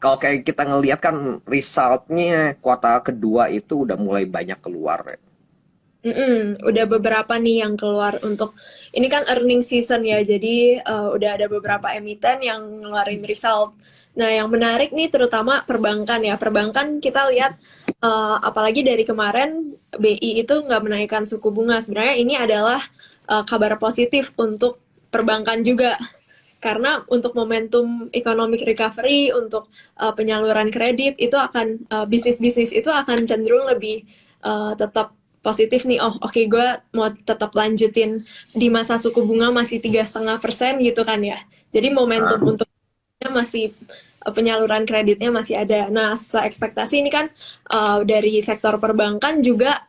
kalau kayak kita ngelihat kan resultnya kuartal kedua itu udah mulai banyak keluar ya. Udah beberapa nih yang keluar untuk ini kan earning season ya, jadi udah ada beberapa emiten yang ngeluarin result. Nah, yang menarik nih terutama perbankan ya. Perbankan kita lihat apalagi dari kemarin BI itu nggak menaikkan suku bunga. Sebenarnya ini adalah kabar positif untuk perbankan juga. Karena untuk momentum economic recovery, untuk penyaluran kredit itu akan bisnis-bisnis itu akan cenderung lebih tetap positif nih. Oh, oke, gue mau tetap lanjutin di masa suku bunga masih 3,5% gitu kan ya. Jadi momentum Ah, untuk masih penyaluran kreditnya masih ada. Nah, sesuai ekspektasi ini kan dari sektor perbankan juga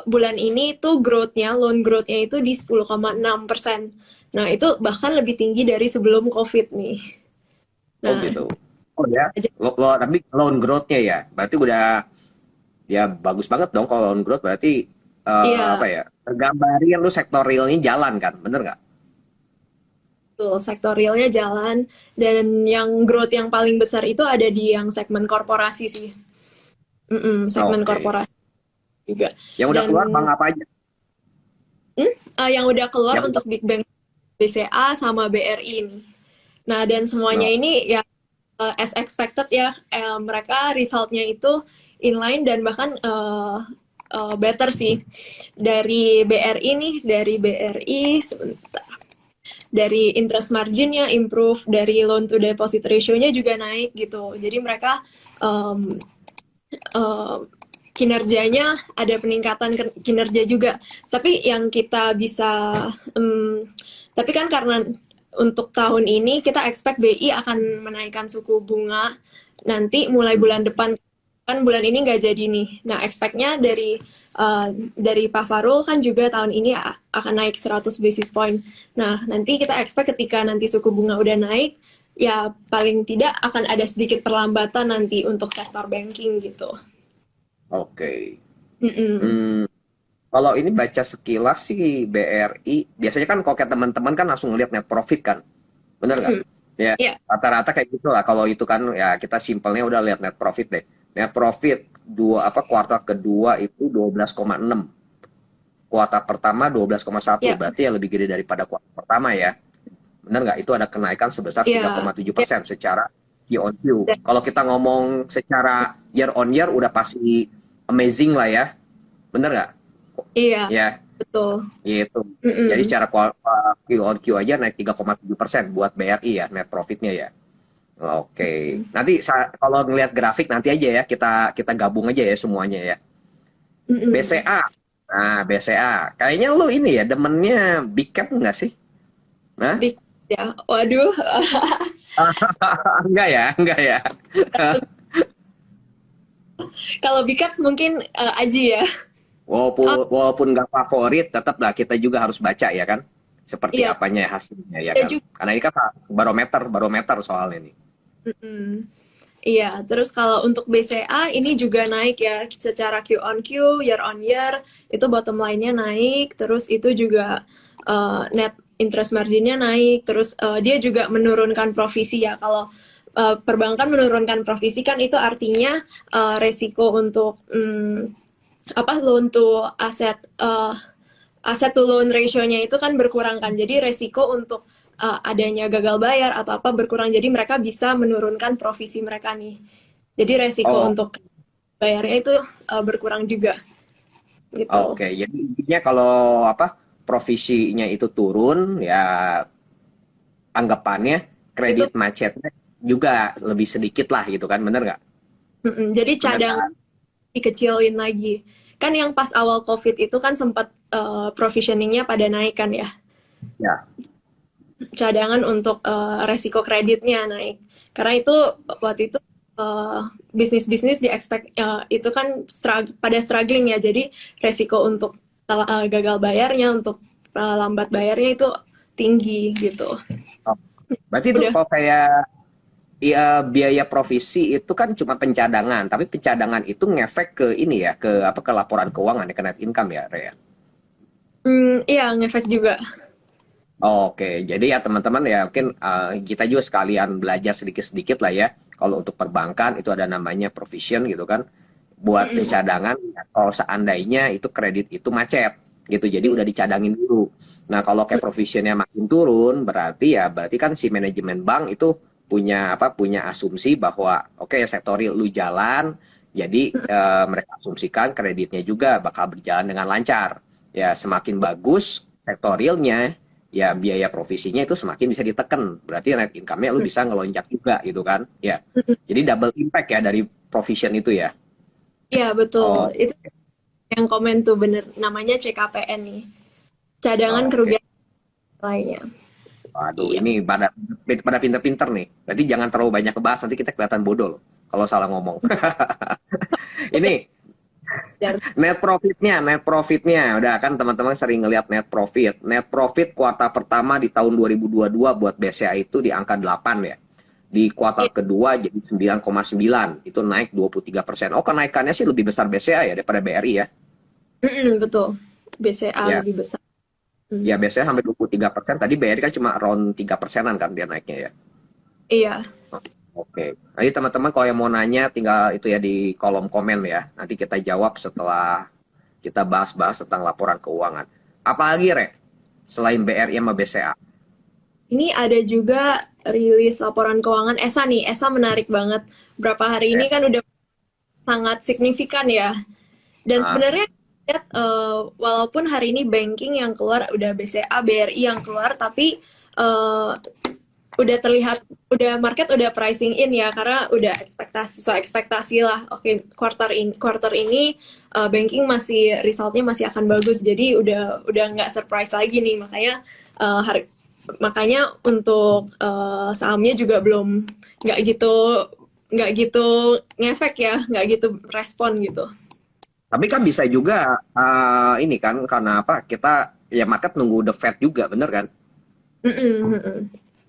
bulan ini tuh growth-nya, loan growth-nya itu di 10,6%. Nah, itu bahkan lebih tinggi dari sebelum COVID nih. oh Nah, gitu. Oh ya, tapi loan growth-nya ya, berarti udah ya bagus banget dong kalau loan growth berarti apa iya, ya? Gambarin lu sektor realnya jalan kan, bener nggak? betul. Sektor realnya jalan. Dan yang growth yang paling besar itu ada di yang segmen korporasi sih. Segmen Oke. korporasi juga. Yang udah Dan keluar bank apa aja? yang udah keluar Yang udah untuk Big Bang BCA sama BRI ini. Nah, dan semuanya no. ini ya as expected ya, mereka resultnya itu inline dan bahkan better sih. Dari BRI nih, dari BRI sebentar. Dari interest marginnya improve, dari loan to deposit ratio-nya juga naik gitu. Jadi mereka um, uh, kinerjanya ada peningkatan kinerja juga. Tapi yang kita bisa, um, tapi kan karena untuk tahun ini kita expect BI akan menaikkan suku bunga nanti mulai bulan depan, kan bulan ini nggak jadi nih. Nah, expect-nya dari Pak Farul kan juga tahun ini akan naik 100 basis point. Nah, nanti kita expect ketika nanti suku bunga udah naik, ya paling tidak akan ada sedikit perlambatan nanti untuk sektor banking gitu. Oke. Mm-mm. Hmm, kalau ini baca sekilas sih BRI, biasanya kan kalau kayak teman-teman kan langsung ngeliat net profit kan, bener nggak? Mm-mm. Ya, Ya, rata-rata kayak gitu lah. Kalau itu kan ya kita simpelnya udah lihat net profit deh. Net profit dua apa kuartal kedua itu 12,6, kuartal pertama 12,1, ya, berarti ya lebih gede daripada kuartal pertama ya. Bener nggak? Itu ada kenaikan sebesar ya. 3,7% secara Q on Q. Kalau kita ngomong secara year on year udah pasti amazing lah ya. Bener nggak? Iya, Ya, betul. gitu. Jadi Mm-mm. secara Q on Q aja naik 3,7% buat BRI ya, net profitnya ya. Oke. Nanti kalau ngelihat grafik nanti aja ya, kita kita gabung aja ya semuanya ya. Mm-mm. BCA. Nah, BCA. Kayaknya lu ini ya demennya big cap nggak sih? Nah? Big ya. Waduh. Enggak ya, enggak ya. Kalau big caps mungkin Aji ya. Oh, Walaupun nggak favorit, tetap lah kita juga harus baca ya kan. Seperti iya, apanya hasilnya ya ada kan. juga. Karena ini kan barometer, barometer soalnya nih. Mm-mm. Iya, terus kalau untuk BCA ini juga naik ya secara Q on Q, year on year, itu bottom line-nya naik, terus itu juga net interest margin-nya naik, terus dia juga menurunkan provisi ya. Kalau perbankan menurunkan provisi kan itu artinya resiko untuk apa loan to asset asset to loan ratio-nya itu kan berkurang kan. Jadi resiko untuk adanya gagal bayar atau apa berkurang. Jadi mereka bisa menurunkan provisi mereka nih. Jadi resiko Oh, untuk bayarnya itu berkurang juga gitu. oke. Jadi intinya kalau apa provisinya itu turun, ya anggapannya Itu kredit macetnya juga lebih sedikit lah gitu kan, bener nggak? jadi Bener cadangan kan? dikecilin lagi. Kan yang pas awal COVID itu kan sempat provisioningnya pada naik kan ya. Ya. Cadangan untuk resiko kreditnya naik. Karena itu waktu itu bisnis-bisnis di expect itu kan pada struggling ya. Jadi resiko untuk gagal bayarnya, untuk lambat bayarnya itu tinggi gitu. Oh. Berarti itu Udah kalau kayak ya, biaya provisi itu kan cuma pencadangan, tapi pencadangan itu ngefek ke ini ya, ke apa ke laporan keuangan ya, ke net income ya, Rea. iya ngefek juga. Oke, jadi ya teman-teman ya mungkin kita juga sekalian belajar sedikit-sedikit lah ya. Kalau untuk perbankan itu ada namanya provision gitu kan, buat pencadangan kalau seandainya itu kredit itu macet gitu, jadi udah dicadangin dulu. Nah kalau kayak provisionnya makin turun, berarti kan si manajemen bank itu punya asumsi bahwa oke, sektor real lu jalan, jadi mereka asumsikan kreditnya juga bakal berjalan dengan lancar. Ya semakin bagus sektor realnya, ya biaya provisinya itu semakin bisa ditekan. Berarti net income-nya lu bisa ngelonjak juga gitu kan. Ya. Jadi double impact ya dari provision itu ya. Iya, betul. Oh, Itu yang komen tuh bener. Namanya CKPN nih. Cadangan oke. kerugian lainnya. Waduh, Iya. ini pada pinter-pinter nih. Berarti jangan terlalu banyak kebahas, nanti kita kelihatan bodoh loh kalau salah ngomong. Ini Jar. net profitnya. Udah kan teman-teman sering ngelihat net profit. Net profit kuartal pertama di tahun 2022 buat BCA itu di angka 8 ya. Di kuartal Iya. kedua jadi 9,9. Itu naik 23%. Oh, kenaikannya sih lebih besar BCA ya daripada BRI ya. Betul. BCA Ya, lebih besar. Mm. ya BCA sampai 23%. Tadi BRI kan cuma around 3%-an kan dia naiknya ya. Iya. Oke. Nanti teman-teman kalau yang mau nanya tinggal itu ya di kolom komen ya. Nanti kita jawab setelah kita bahas-bahas tentang laporan keuangan. Apalagi, Rek? Selain BRI sama BCA. Ini ada juga rilis laporan keuangan ESA nih. ESA menarik banget. Berapa hari ini Yes. kan udah sangat signifikan ya. Dan Ah, sebenarnya lihat, walaupun hari ini banking yang keluar udah BCA, BRI yang keluar, tapi eh, udah terlihat, udah market udah pricing in ya, karena udah ekspektasi lah. Oke, quarter ini banking masih resultnya masih akan bagus, jadi udah nggak surprise lagi nih. Makanya untuk sahamnya juga belum nggak gitu nggak gitu ngefek ya, nggak gitu respon gitu. tapi kan bisa juga ini kan karena apa? Kita ya market nunggu the Fed juga, bener kan? Mm-mm, mm-mm.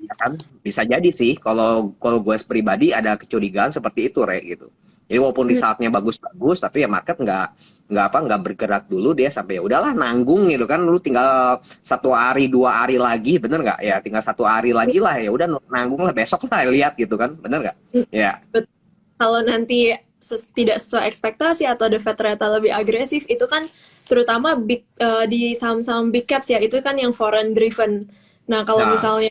Ya kan? Bisa jadi sih. Kalau kalau gue pribadi ada kecurigaan seperti itu, Rek gitu. Jadi walaupun di saatnya bagus-bagus, tapi ya market nggak bergerak dulu dia sampai ya udahlah nanggung gitu kan. Lu tinggal 1 hari 2 hari lagi, bener nggak? Ya tinggal 1 hari lagi lah ya udah nanggung lah besok lah lihat gitu kan, bener nggak? Ya. Bet- Kalau nanti tidak sesuai ekspektasi atau the Fed ternyata lebih agresif, itu kan terutama di saham-saham big caps ya, itu kan yang foreign driven. Nah, kalau Nah, misalnya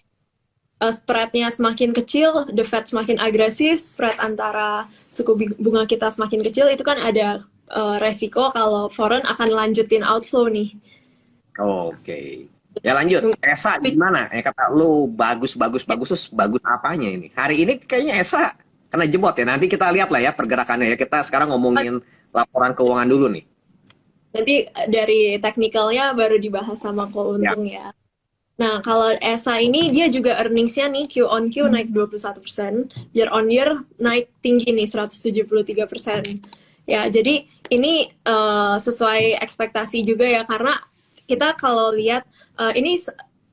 spreadnya semakin kecil, the Fed semakin agresif, spread antara suku bunga kita semakin kecil, itu kan ada resiko kalau foreign akan lanjutin outflow nih. oke. Ya lanjut. Esa gimana? Kata lu bagus bagus bagus terus bagus apanya ini? Hari ini kayaknya Esa kena jebot ya. Nanti kita lihat lah ya pergerakannya ya. Kita sekarang ngomongin laporan keuangan dulu nih. Nanti dari teknikalnya baru dibahas sama Ya. Untung ya. Nah, kalau ESA ini dia juga earnings-nya nih Q on Q naik 21%, year on year naik tinggi nih 173%. Ya, jadi ini sesuai ekspektasi juga ya, karena kita kalau lihat ini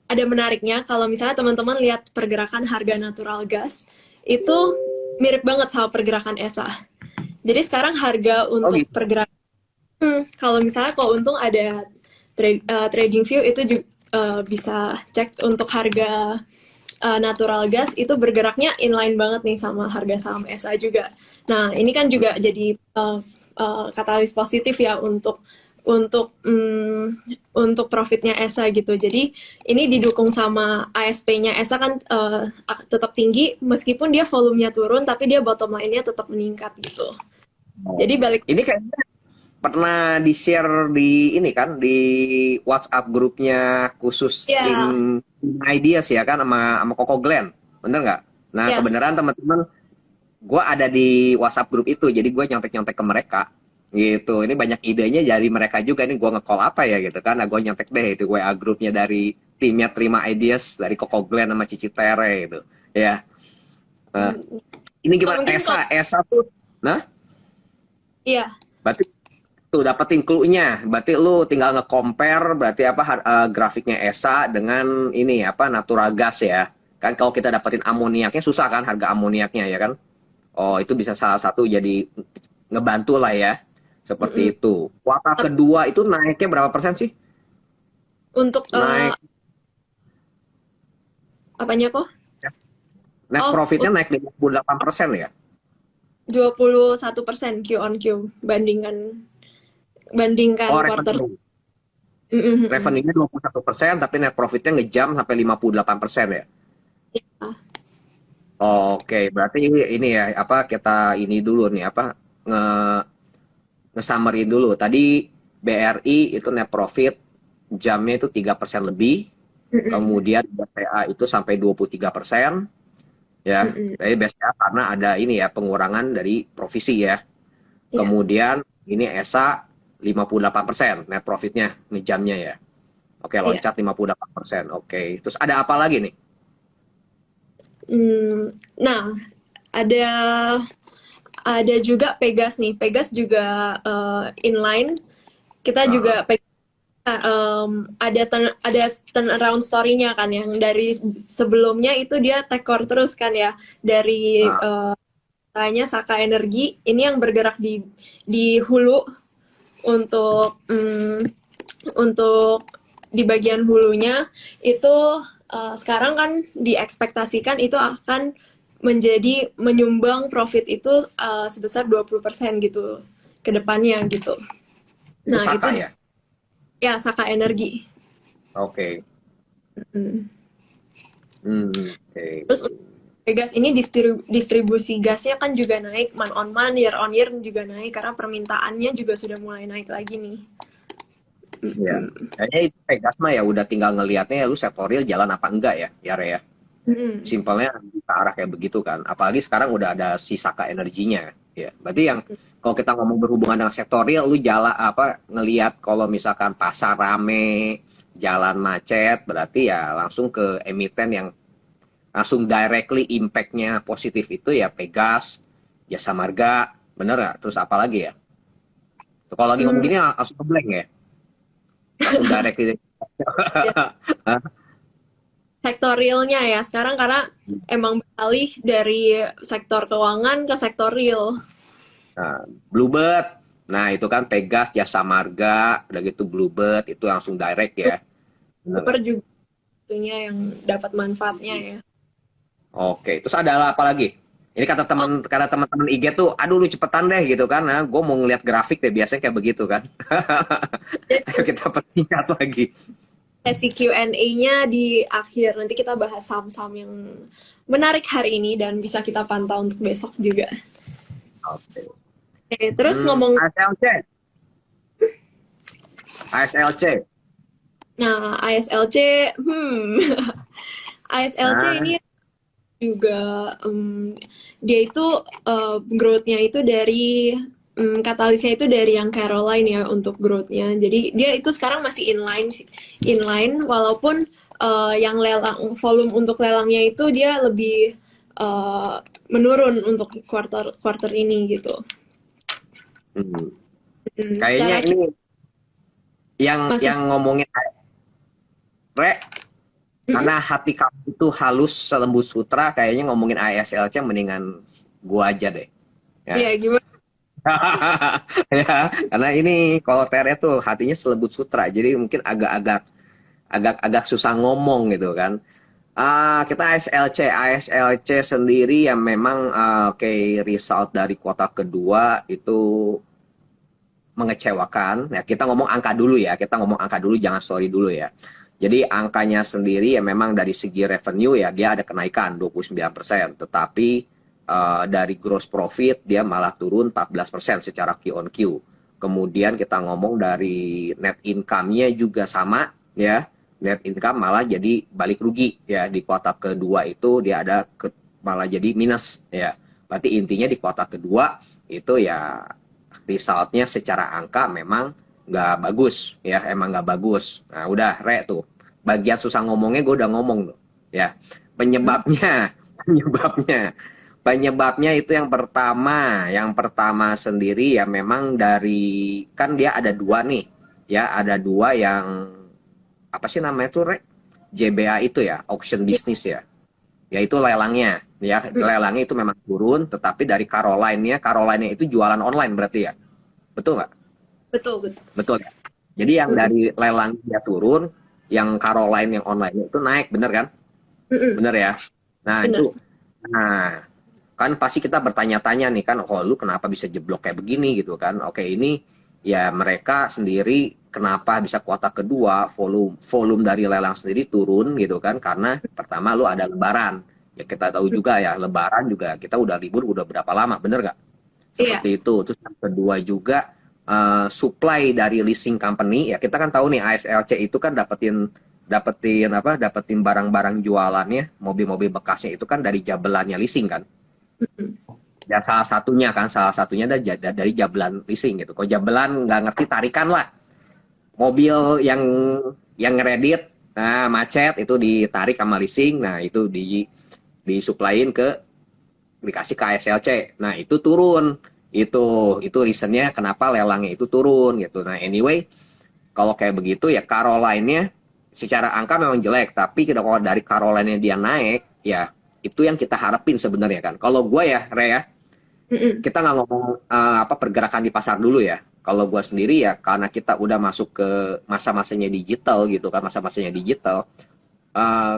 ada menariknya kalau misalnya teman-teman lihat pergerakan harga natural gas itu mirip banget sama pergerakan ESA. Jadi sekarang harga Oh untuk gitu. pergerakan kalau untung ada trading view itu juga bisa cek untuk harga natural gas itu bergeraknya inline banget nih sama harga saham SA juga. Nah, ini kan juga jadi katalis positif ya untuk profitnya ESA gitu. Jadi ini didukung sama ASP-nya ESA kan tetap tinggi meskipun dia volumenya turun tapi dia bottom line-nya tetap meningkat gitu. Jadi Oh. balik Ini kayaknya pernah di-share di ini kan di WhatsApp grupnya khusus ya tim ideas ya kan sama Koko Glenn. Bener nggak? Nah, ya kebenaran teman-teman gue ada di WhatsApp grup itu, jadi gue nyontek-nyontek ke mereka gitu. Ini banyak idenya dari mereka juga. Ini gue nge-call apa ya gitu kan. Nah, gue nyontek deh itu WA grupnya dari timnya Terima Ideas dari Koko Glenn sama Cici Tere gitu. Ya. Nah, ini gimana? mungkin kalau Esa tuh. Nah, iya. berarti tuh dapetin clue-nya. Berarti lu tinggal nge-compare berarti apa grafiknya Esa dengan ini apa natural gas ya. Kan kalau kita dapetin amoniaknya susah kan harga amoniaknya ya kan. Oh, itu bisa salah satu jadi ngebantu lah ya. Mm-mm. Seperti itu. Kuartal kedua itu naiknya berapa persen sih? Untuk Naik apanya kok? net Oh, profitnya naik 58% ya. 21% Q on Q bandingkan Oh, quarter. revenue. Mm-mm. Revenue-nya 21%, tapi net profit-nya ngejam sampai 58% ya. Ya. Oke, berarti ini ya apa kita ini dulu nih apa nge nge-summary dulu. Tadi BRI itu net profit jamnya itu 3% lebih, Mm-mm. kemudian BCA itu sampai 23% ya. Mm-mm. Tapi BCA karena ada ini ya pengurangan dari provisi ya. Ya. Kemudian ini ESA 58% net profitnya nih jamnya ya. Oke, Iya. loncat 58%. Oke. Terus ada apa lagi nih? Nah, ada juga Pegas nih. Pegas juga inline. Kita Heeh. juga ada turnaround story-nya kan yang dari sebelumnya itu dia tekor terus kan ya dari Nah, tanya Saka Energi ini yang bergerak di hulu untuk untuk di bagian hulunya itu sekarang kan diekspektasikan itu akan menjadi menyumbang profit itu sebesar 20% gitu ke depannya gitu. itu Nah, Saka itu ya. ya Saka Energi. Oke. Hmm. Oke. Terus gas ini distribusi gasnya kan juga naik on year juga naik karena permintaannya juga sudah mulai naik lagi nih. Ya. Kayaknya itu Pegas mah ya udah tinggal ngelihatnya ya lu sektoril jalan apa enggak ya, ya Re ya. Hmm. Simpelnya ke arah kayak begitu kan. Apalagi sekarang udah ada si Saka energinya ya. Berarti yang kalau kita ngomong berhubungan dengan sektoril lu jalan apa ngelihat kalau misalkan pasar rame, jalan macet, berarti ya langsung ke emiten yang langsung directly impact-nya positif itu ya Pegas, Jasa Marga, bener nggak? Terus apa lagi ya? Kalau lagi ngomong Hmm, gini langsung ke blank ya, langsung directly. ya, sektor realnya ya sekarang karena emang beralih dari sektor keuangan ke sektor real. Nah, Bluebird, nah itu kan Pegas, Jasa Marga, udah gitu Bluebird itu langsung direct ya, bener Super nggak? juga itunya yang dapat manfaatnya ya. Oke, terus ada apa lagi? Ini Oh, kata teman-teman IG tuh, aduh lu cepetan deh gitu kan, nah, gue mau ngeliat grafik deh biasanya kayak begitu kan. Ayo jadi kita persingkat lagi. sesi Q&A-nya di akhir nanti kita bahas saham-saham yang menarik hari ini dan bisa kita pantau untuk besok juga. Oke. Oke, terus ngomong, ASLC, ASLC. nah ASLC, ASLC Nah, ini juga dia itu growth-nya itu dari katalisnya itu dari yang Caroline ya untuk growth-nya. Jadi dia itu sekarang masih inline walaupun yang lelang volume untuk lelangnya itu dia lebih eh, menurun untuk quarter quarter ini gitu. hmm, kayaknya Secara ini yang masih ngomongin Re, karena hati kamu itu halus selembut sutra, kayaknya ngomongin ASLC mendingan gua aja deh. ya Ya. gimana? Ya, karena ini kalau Tere tuh hatinya selembut sutra, jadi mungkin agak susah ngomong gitu kan. Kita ASLC sendiri yang memang oke, result dari kuartal kedua itu mengecewakan. Ya, kita ngomong angka dulu ya, kita ngomong angka dulu, jangan story dulu ya. Jadi angkanya sendiri ya memang dari segi revenue ya dia ada kenaikan 29%, tetapi dari gross profit dia malah turun 14% secara Q on Q. Kemudian kita ngomong dari net income-nya juga sama ya. Net income malah jadi balik rugi ya di kuartal kedua itu dia ada malah jadi minus ya. Berarti intinya di kuartal kedua itu ya resultnya secara angka memang nggak bagus ya, emang nggak bagus. Nah udah Re tuh bagian susah ngomongnya gue udah ngomong tuh ya. Penyebabnya penyebabnya penyebabnya itu yang pertama sendiri ya memang dari kan dia ada dua nih ya, ada dua yang apa sih namanya tuh Re, JBA itu ya, auction business ya, yaitu lelangnya ya. Lelangnya itu memang turun, tetapi dari Caroline-nya itu jualan online berarti ya, betul nggak? Betul betul. Betul ya. Jadi yang dari lelang dia turun, yang Caroline yang online itu naik, bener kan? Mm-mm, Bener ya. Nah benar. itu, nah kan pasti kita bertanya-tanya nih kan, oh lu kenapa bisa jeblok kayak begini gitu kan. Oke, ini ya mereka sendiri kenapa bisa kuartal kedua volume volume dari lelang sendiri turun gitu kan, karena pertama lu ada lebaran. Ya kita tahu juga ya, lebaran juga kita udah libur udah berapa lama, bener nggak? Iya. Seperti itu. Terus yang kedua juga supply dari leasing company, ya kita kan tahu nih ASLC itu kan dapetin dapetin apa dapetin barang-barang jualannya, mobil-mobil bekasnya itu kan dari jabelannya leasing kan. Dan salah satunya dari jabelan leasing gitu. Kalau jabelan nggak ngerti tarikan lah, mobil yang ngeredit, nah macet itu ditarik sama leasing, nah itu disuplain ke dikasih ke ASLC, nah itu turun, itu reasonnya kenapa lelangnya itu turun gitu. Nah anyway, kalau kayak begitu ya Caroline-nya secara angka memang jelek, tapi kita kalau dari Caroline-nya dia naik, ya itu yang kita harapin sebenarnya kan. Kalau gue ya, Re ya, Mm-mm. kita nggak ngomong apa pergerakan di pasar dulu ya. Kalau gue sendiri ya, karena kita udah masuk ke masa-masanya digital gitu kan, masa-masanya digital.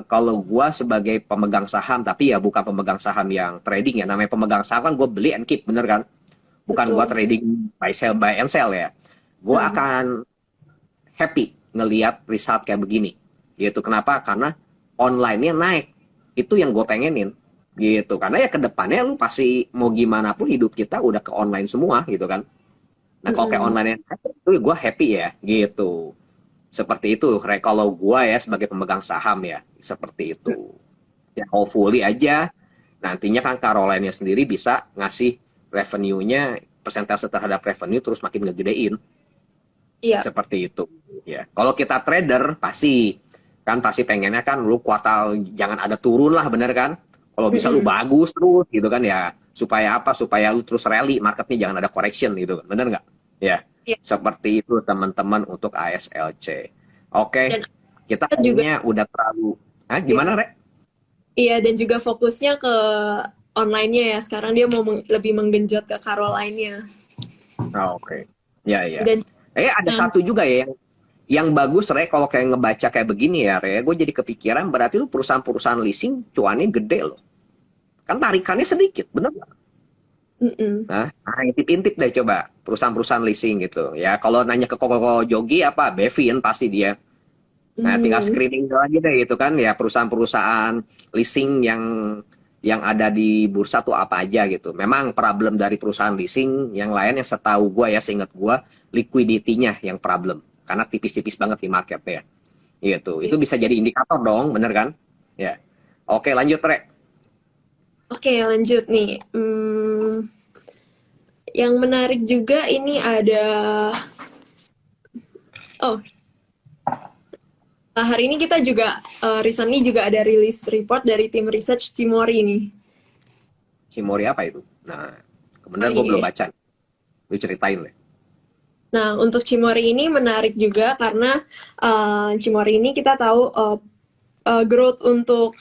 Kalau gue sebagai pemegang saham, tapi ya bukan pemegang saham yang trading ya. Namanya pemegang saham kan gue beli and keep, bener kan? Bukan gue Betul. trading buy and sell ya. Gue Hmm. akan happy ngelihat result kayak begini. Gitu. Kenapa? Karena online-nya naik. Itu yang gue pengenin. Gitu. Karena ya kedepannya lu pasti mau gimana pun hidup kita udah ke online semua gitu kan. Nah kalau kayak Mm-mm. online itu gue happy ya gitu. Seperti itu. Kalau gue ya sebagai pemegang saham ya seperti itu. Ya hopefully aja nantinya kan Caroline-nya sendiri bisa ngasih revenue-nya, persentase terhadap revenue terus makin ngegedein. Iya. Seperti itu ya. Kalau kita trader pasti pengennya kan lu kuartal jangan ada turun lah, bener kan? Kalau bisa lu Mm-mm. bagus terus gitu kan ya, supaya apa, supaya lu terus rally marketnya, jangan ada correction gitu, bener nggak ya? Iya. Seperti itu teman-teman untuk ASLC. Dan Oke, kita kita juga kayaknya udah terlalu ya. gimana, Rek? Iya, dan juga fokusnya ke online-nya ya. Sekarang dia mau lebih menggenjot ke Caroline-nya. Oke, ya ya. Dan Ada yang satu juga ya yang bagus, Re, kalau kayak ngebaca kayak begini ya, Re, gue jadi kepikiran berarti lu perusahaan-perusahaan leasing cuannya gede loh. Kan tarikannya sedikit, bener nggak? mm-mm. Nah, intip-intip deh coba perusahaan-perusahaan leasing gitu. Ya kalau nanya ke Koko Jogi apa, Bevin pasti dia. Nah, tinggal Hmm. screening lagi deh gitu kan ya, perusahaan-perusahaan leasing yang ada di bursa tuh apa aja gitu. Memang problem dari perusahaan leasing yang lain yang setahu gue ya, seingat gue, liquidity-nya yang problem. Karena tipis-tipis banget di marketnya. Gitu. Itu bisa jadi indikator dong, bener kan? Ya. Oke, lanjut, Rek. Oke, lanjut nih. Yang menarik juga ini ada, oh, hari ini kita juga recently juga ada rilis report dari tim research Cimori nih. Cimori apa itu? Nah, kebenaran gue belum Hari. baca. Lu ceritain deh. Nah, untuk Cimori ini menarik juga karena Cimori ini kita tahu growth untuk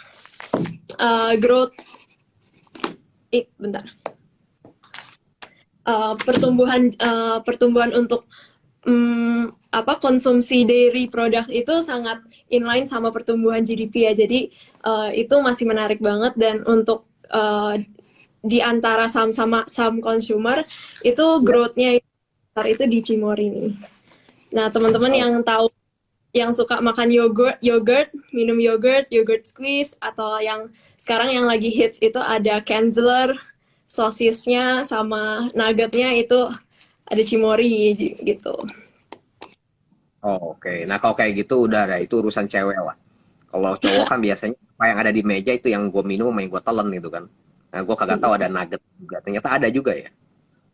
growth bentar. Pertumbuhan untuk apa konsumsi dairy produk itu sangat inline sama pertumbuhan GDP ya. Jadi itu masih menarik banget, dan untuk di antara saham consumer itu Ya. growth-nya itu di Cimori nih. Nah, teman-teman Oh, yang tahu, yang suka makan yogurt, minum yogurt squeeze, atau yang sekarang yang lagi hits itu ada Kenzler, sosisnya sama nuggetnya itu ada Cimori gitu. oke. Nah, kalau kayak gitu udah ada, itu urusan cewek lah. Kalau cowok kan biasanya apa yang ada di meja itu yang gue minum sama yang gue telan gitu kan. Nah, gue kagak tahu ada nugget juga. Ternyata ada juga ya.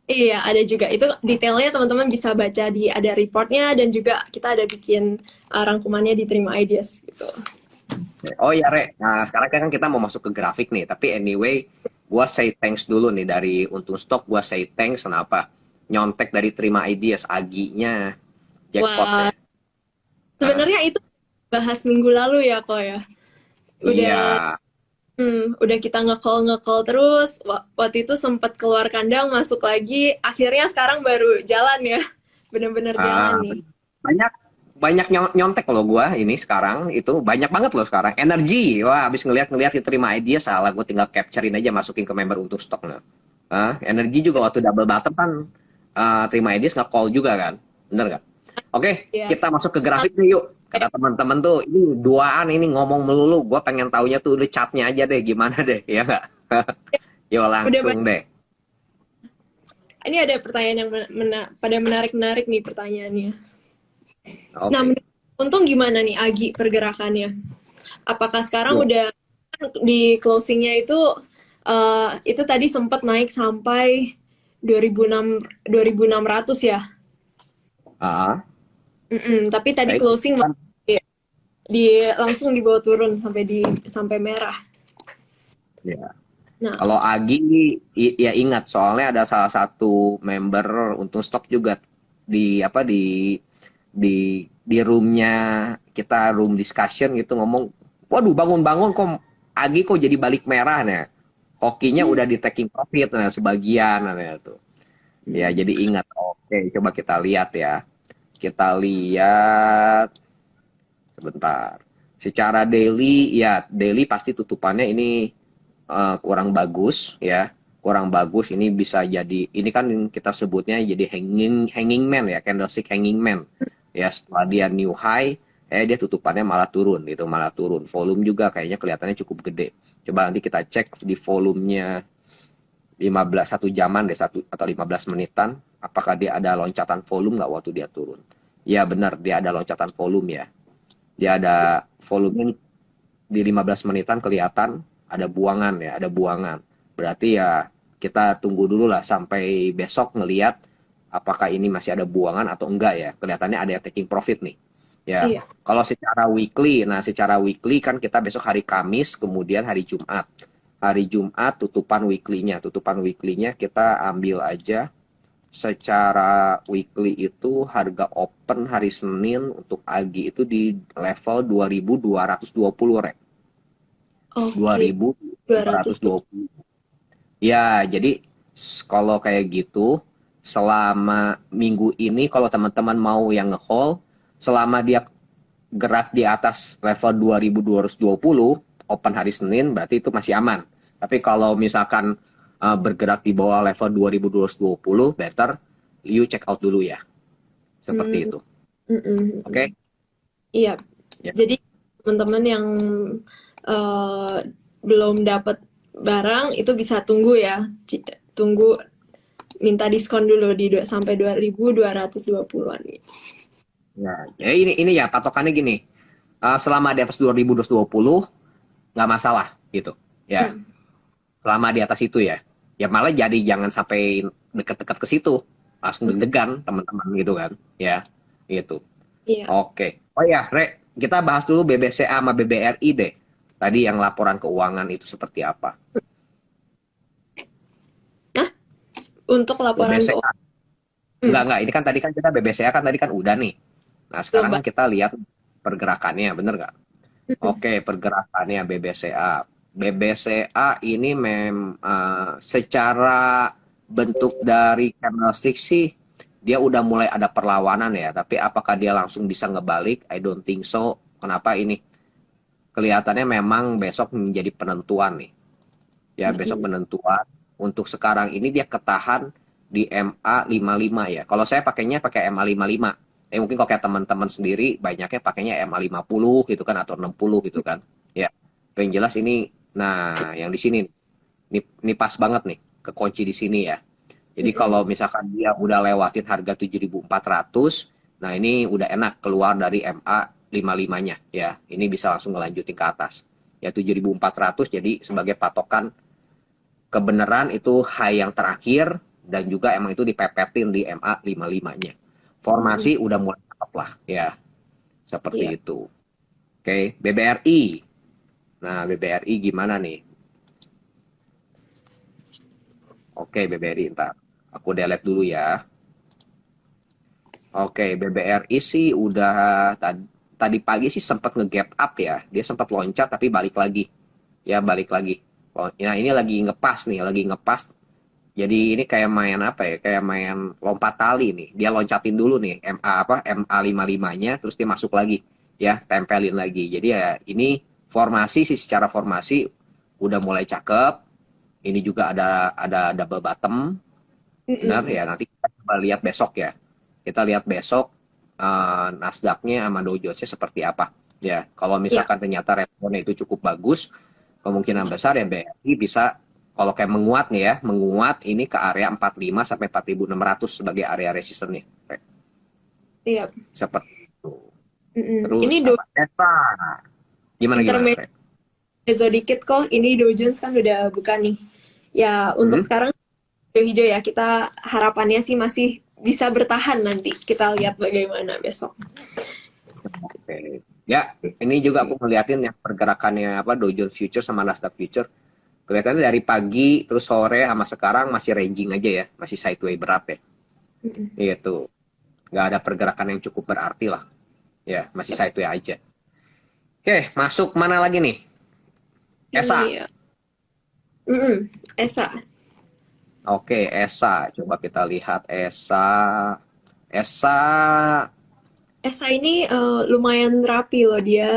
Iya, ada juga. Itu detailnya teman-teman bisa baca di ada reportnya, dan juga kita ada bikin rangkumannya di Terima Ideas gitu. Oh ya, Re. Nah, sekarang kan kita mau masuk ke grafik nih. Tapi anyway, gue say thanks dulu nih dari Untung Stock. Gue say thanks kenapa? Nyontek dari Terima Ideas, aginya jackpot Wah, ya. Nah, sebenarnya itu bahas minggu lalu ya kok ya. iya. Udah udah kita nge-call terus. Waktu itu sempat keluar kandang, masuk lagi. Akhirnya sekarang baru jalan ya. Bener-bener jalan Ah, nih. banyak banyak nyontek loh gua ini sekarang itu banyak banget loh sekarang energi wah habis ngeliat terima idea salah gue tinggal capturein aja masukin ke member untuk stok nah. Energi juga waktu double bottom kan terima ideas nge-call juga kan bener gak? Oke Ya. kita masuk ke grafik nih yuk kata teman-teman tuh ini duaan ini ngomong melulu gue pengen taunya tuh udah chatnya aja deh gimana deh ya nggak? Yuk Udah langsung deh. ini ada pertanyaan yang pada menarik-menarik nih pertanyaannya. Nah, Oke. untung gimana nih Agi pergerakannya? Apakah sekarang Yuk. udah di closingnya itu tadi sempat naik sampai 2006 2600 ya? Ah, Tapi tadi baik. closing langsung dibawa turun sampai merah. Ya. Nah, Kalau Agi ya ingat soalnya ada salah satu member Untung Stok juga di apa di roomnya kita room discussion gitu ngomong, waduh bangun-bangun kok Agi kok jadi balik merah nih. Hokinya udah di taking profit nah sebagian nah tuh. Ya jadi ingat. Oke, coba kita lihat ya. Kita lihat sebentar. Secara daily ya daily pasti tutupannya ini kurang bagus ya kurang bagus ini bisa jadi ini kan kita sebutnya jadi hanging man ya candlestick hanging man ya setelah dia new high dia tutupannya malah turun gitu malah turun volume juga kayaknya kelihatannya cukup gede coba nanti kita cek di volumenya 15 satu jaman deh satu atau 15 menitan apakah dia ada loncatan volume nggak waktu dia turun ya benar dia ada loncatan volume ya dia ada volume di 15 menitan kelihatan ada buangan ya, ada buangan. Berarti ya kita tunggu dulu lah sampai besok ngelihat apakah ini masih ada buangan atau enggak ya. Kelihatannya ada yang taking profit nih. Ya, iya. kalau secara weekly, nah secara weekly kan kita besok hari Kamis, kemudian hari Jumat. Hari Jumat tutupan weekly-nya kita ambil aja secara weekly itu harga open hari Senin untuk Agi itu di level 2220 rek. Oke, 200. 2220. Ya, jadi kalau kayak gitu selama minggu ini kalau teman-teman mau yang nge-haul selama dia gerak di atas level 2220 open hari Senin berarti itu masih aman. Tapi kalau misalkan bergerak di bawah level 2220 better you check out dulu ya. Seperti Hmm, itu. mm, mm, Oke? mm. Iya. Ya. Jadi teman-teman yang eh, belum dapat barang itu bisa tunggu ya. Tunggu minta diskon dulu sampai 2220-an gitu. Ya, ini ya patokannya gini. Selama di atas 2220 nggak masalah gitu. Ya, Hmm. selama di atas itu ya. Ya malah jadi jangan sampai deket-deket ke situ. Langsung deg-degan teman-teman gitu kan. Ya, gitu. Iya. Oke. Oh ya, Re, kita bahas dulu BBCA sama BBRI deh. Tadi yang laporan keuangan itu seperti apa? Nah, untuk laporan BBCA. keuangan hmm, Enggak. Ini kan tadi kan kita BBCA kan tadi kan udah nih. Nah, belum, sekarang kan Mbak. kita lihat pergerakannya, bener nggak? Oke, pergerakannya BBCA. BBCA ini secara bentuk dari candlestick sih dia udah mulai ada perlawanan ya, tapi apakah dia langsung bisa ngebalik? I don't think so. Kenapa ini? Kelihatannya memang besok menjadi penentuan nih. Ya, besok penentuan. Untuk sekarang ini dia ketahan di MA 55 ya. Kalau saya pakainya pakai MA 55. Mungkin kalau kayak teman-teman sendiri banyaknya pakainya MA 50 gitu kan atau 60 gitu kan. Ya. Yang jelas ini nah yang di sini ini pas banget nih kekunci di sini ya. Jadi kalau misalkan dia udah lewatin harga 7.400, nah ini udah enak keluar dari MA 55-nya ya. Ini bisa langsung ngelanjutin ke atas. Ya 7.400 jadi sebagai patokan kebenaran itu high yang terakhir dan juga emang itu dipepetin di MA 55-nya. Formasi udah mulai cakep lah ya. Seperti Iya. itu. Oke, BBRI. Nah, BBRI gimana nih? Oke, BBRI ntar. Aku delete dulu ya. Oke, BBRI sih udah tadi pagi sih sempat nge-gap up ya. Dia sempat loncat tapi balik lagi. Ya, balik lagi. Nah, ini lagi ngepas nih, lagi ngepas Jadi ini kayak main apa ya? Kayak main lompat tali nih. Dia loncatin dulu nih MA 55-nya, terus dia masuk lagi, ya tempelin lagi. Jadi ya ini formasi sih, secara formasi udah mulai cakep. Ini juga ada double bottom, benar Mm-mm. ya. Nanti kita coba lihat besok ya. Kita lihat besok Nasdaq-nya sama Dow Jones-nya seperti apa. Ya, kalau Ya, misalkan ternyata responnya itu cukup bagus, kemungkinan besar ya BRI bisa, kalau kayak menguat nih ya, menguat ini ke area 45 sampai 4.600 sebagai area resistennya. iya. Seperti itu. Mm-mm. Terus Ini apa? Eva. Gimana gimana, intermezzo Fred? dikit kok. Ini Dow Jones kan udah buka nih. Ya, untuk Hmm? sekarang hijau-hijau ya. Kita harapannya sih masih bisa bertahan nanti. Kita lihat bagaimana besok. Oke. Ya, ini juga aku ngeliatin yang pergerakannya apa Dow Jones Future sama Nasdaq Future. Kelihatannya dari pagi terus sore sama sekarang masih ranging aja ya, masih sideways berat ya. Mm-mm. Itu nggak ada pergerakan yang cukup berarti lah. Ya, masih sideways aja. Oke, masuk mana lagi nih? Ini ESA. ya. Mm-mm. Esa. Oke, ESA. Coba kita lihat ESA. ESA. Esa ini lumayan rapi loh dia.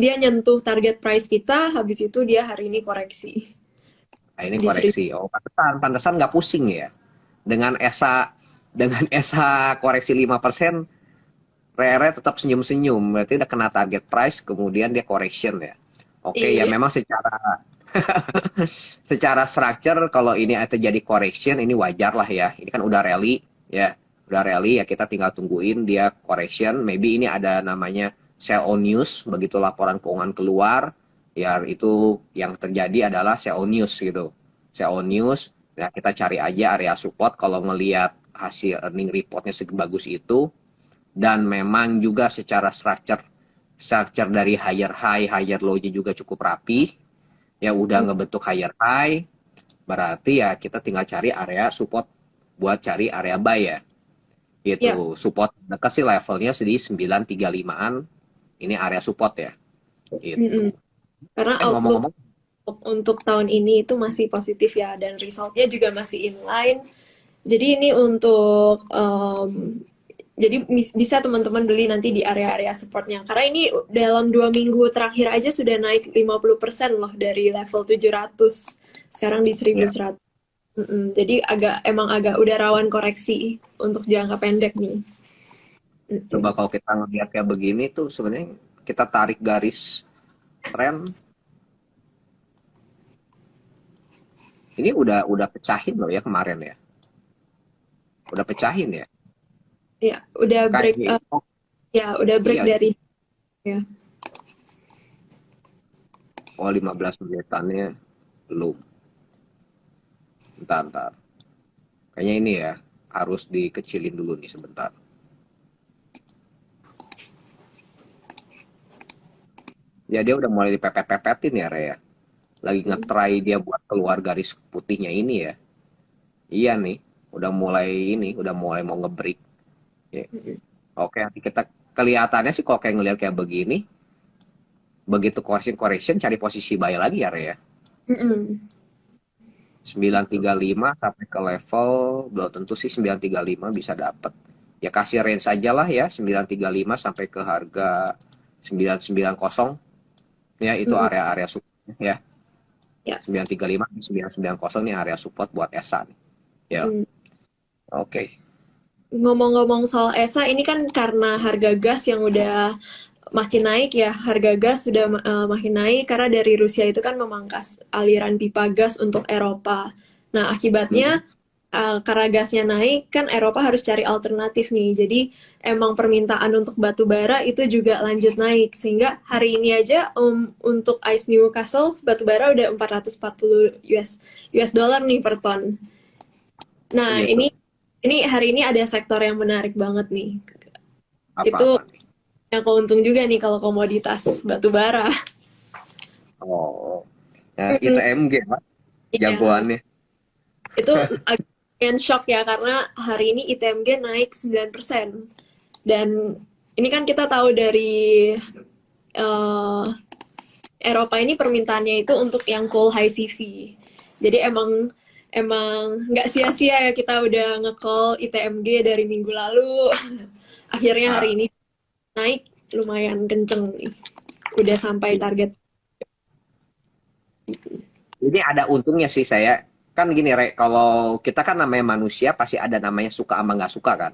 Dia nyentuh target price kita, habis itu dia hari ini koreksi Nah, ini di 1000. koreksi. Oh, pantesan nggak pusing ya. Dengan ESA koreksi 5%, Rere tetap senyum-senyum. Berarti udah kena target price, kemudian dia correction ya. Oke, ya Iya, memang secara structure kalau ini terjadi correction ini wajar lah ya. Ini kan udah rally ya. Udah rally ya, kita tinggal tungguin dia correction. Maybe ini ada namanya sell on news, begitu laporan keuangan keluar, ya itu yang terjadi adalah sell on news gitu. Sell on news, ya kita cari aja area support kalau ngelihat hasil earning reportnya sebagus itu, dan memang juga secara structure structure dari higher high higher low-nya juga cukup rapi, ya udah ngebentuk higher high, berarti ya kita tinggal cari area support buat cari area buy ya. ya. Itu support dekat sih levelnya di 935-an. Ini area support ya. Mm-mm. Itu. Karena outlook Ngomong-ngomong, untuk tahun ini itu masih positif ya, dan resultnya juga masih inline. Jadi ini untuk jadi bisa teman-teman beli nanti di area-area supportnya. Karena ini dalam 2 minggu terakhir aja sudah naik 50% loh dari level 700. Sekarang di ya 1100. Jadi emang agak udah rawan koreksi untuk jangka pendek nih. coba Mm-mm. kalau kita ngeliat kayak begini tuh sebenarnya kita tarik garis tren, ini udah pecahin loh ya kemarin ya. Udah pecahin ya. Ya, udah break KJ. Oh, ya udah break iya. dari ya. Oh, 15 menitannya belum. Bentar. Kayaknya ini ya, harus dikecilin dulu nih sebentar. Ya dia udah mulai dipepet-pepetin ya, Rea. Lagi ngetry dia buat keluar garis putihnya ini ya. Iya nih, udah mulai mau ngebreak. Ya. Oke, nanti kita kelihatannya sih kalau kayak ngelihat kayak begini, begitu correction cari posisi buy lagi ya, Rea. Mm-mm. 935 sampai ke level, belum tentu sih 935 bisa dapat. Ya kasih range aja lah ya, 935 sampai ke harga 990. Ya itu Mm-mm. area-area support ya. Ya. 935 990 nih area support buat ESA nih. Ya. Mm. Oke. Ngomong-ngomong soal ESA, ini kan karena harga gas yang udah makin naik ya, harga gas sudah makin naik karena dari Rusia itu kan memangkas aliran pipa gas untuk Eropa. Nah, akibatnya Hmm. karena gasnya naik kan Eropa harus cari alternatif nih. Jadi emang permintaan untuk batu bara itu juga lanjut naik sehingga hari ini aja untuk ICE Newcastle batu bara udah 440 US dollar nih per ton. Oh Nah, gitu. ini hari ini ada sektor yang menarik banget nih. Itu Apa-apa nih? yang keuntung juga nih kalau komoditas batu bara. Oh. Nah, Mm-mm. ITMG lah Iya, jagoannya. itu agak shock ya karena hari ini ITMG naik 9%. Dan ini kan kita tahu dari eh, Eropa ini permintaannya itu untuk yang coal high CV. Jadi emang emang nggak sia-sia ya kita udah nge-call ITMG dari minggu lalu. Akhirnya hari Ah, ini naik lumayan kenceng nih. Udah sampai i- target. ini ada untungnya sih saya. Kan gini, Re, kalau kita kan namanya manusia pasti ada namanya suka sama nggak suka kan.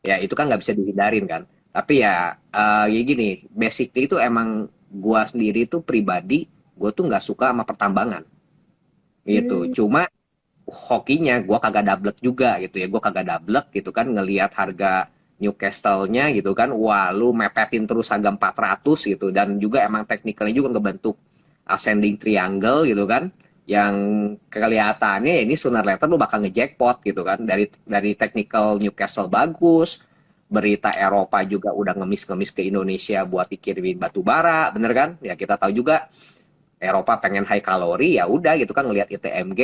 Ya itu kan nggak bisa dihindarin kan. Tapi ya gini, basically itu emang gua sendiri tuh pribadi, gua tuh nggak suka sama pertambangan gitu. Hmm, Cuma hokinya gue kagak dablek juga gitu ya, gue kagak dablek gitu kan ngelihat harga Newcastle-nya gitu kan, wah lu mepetin terus harga 400 gitu, dan juga emang teknikalnya juga ngebentuk ascending triangle gitu kan, yang kelihatannya ini sooner later lu bakal ngejackpot gitu kan, dari technical Newcastle bagus, berita Eropa juga udah ngemis-ngemis ke Indonesia buat dikirimin batu bara, bener kan? Ya kita tahu juga Eropa pengen high kalori, ya udah gitu kan ngelihat ITMG,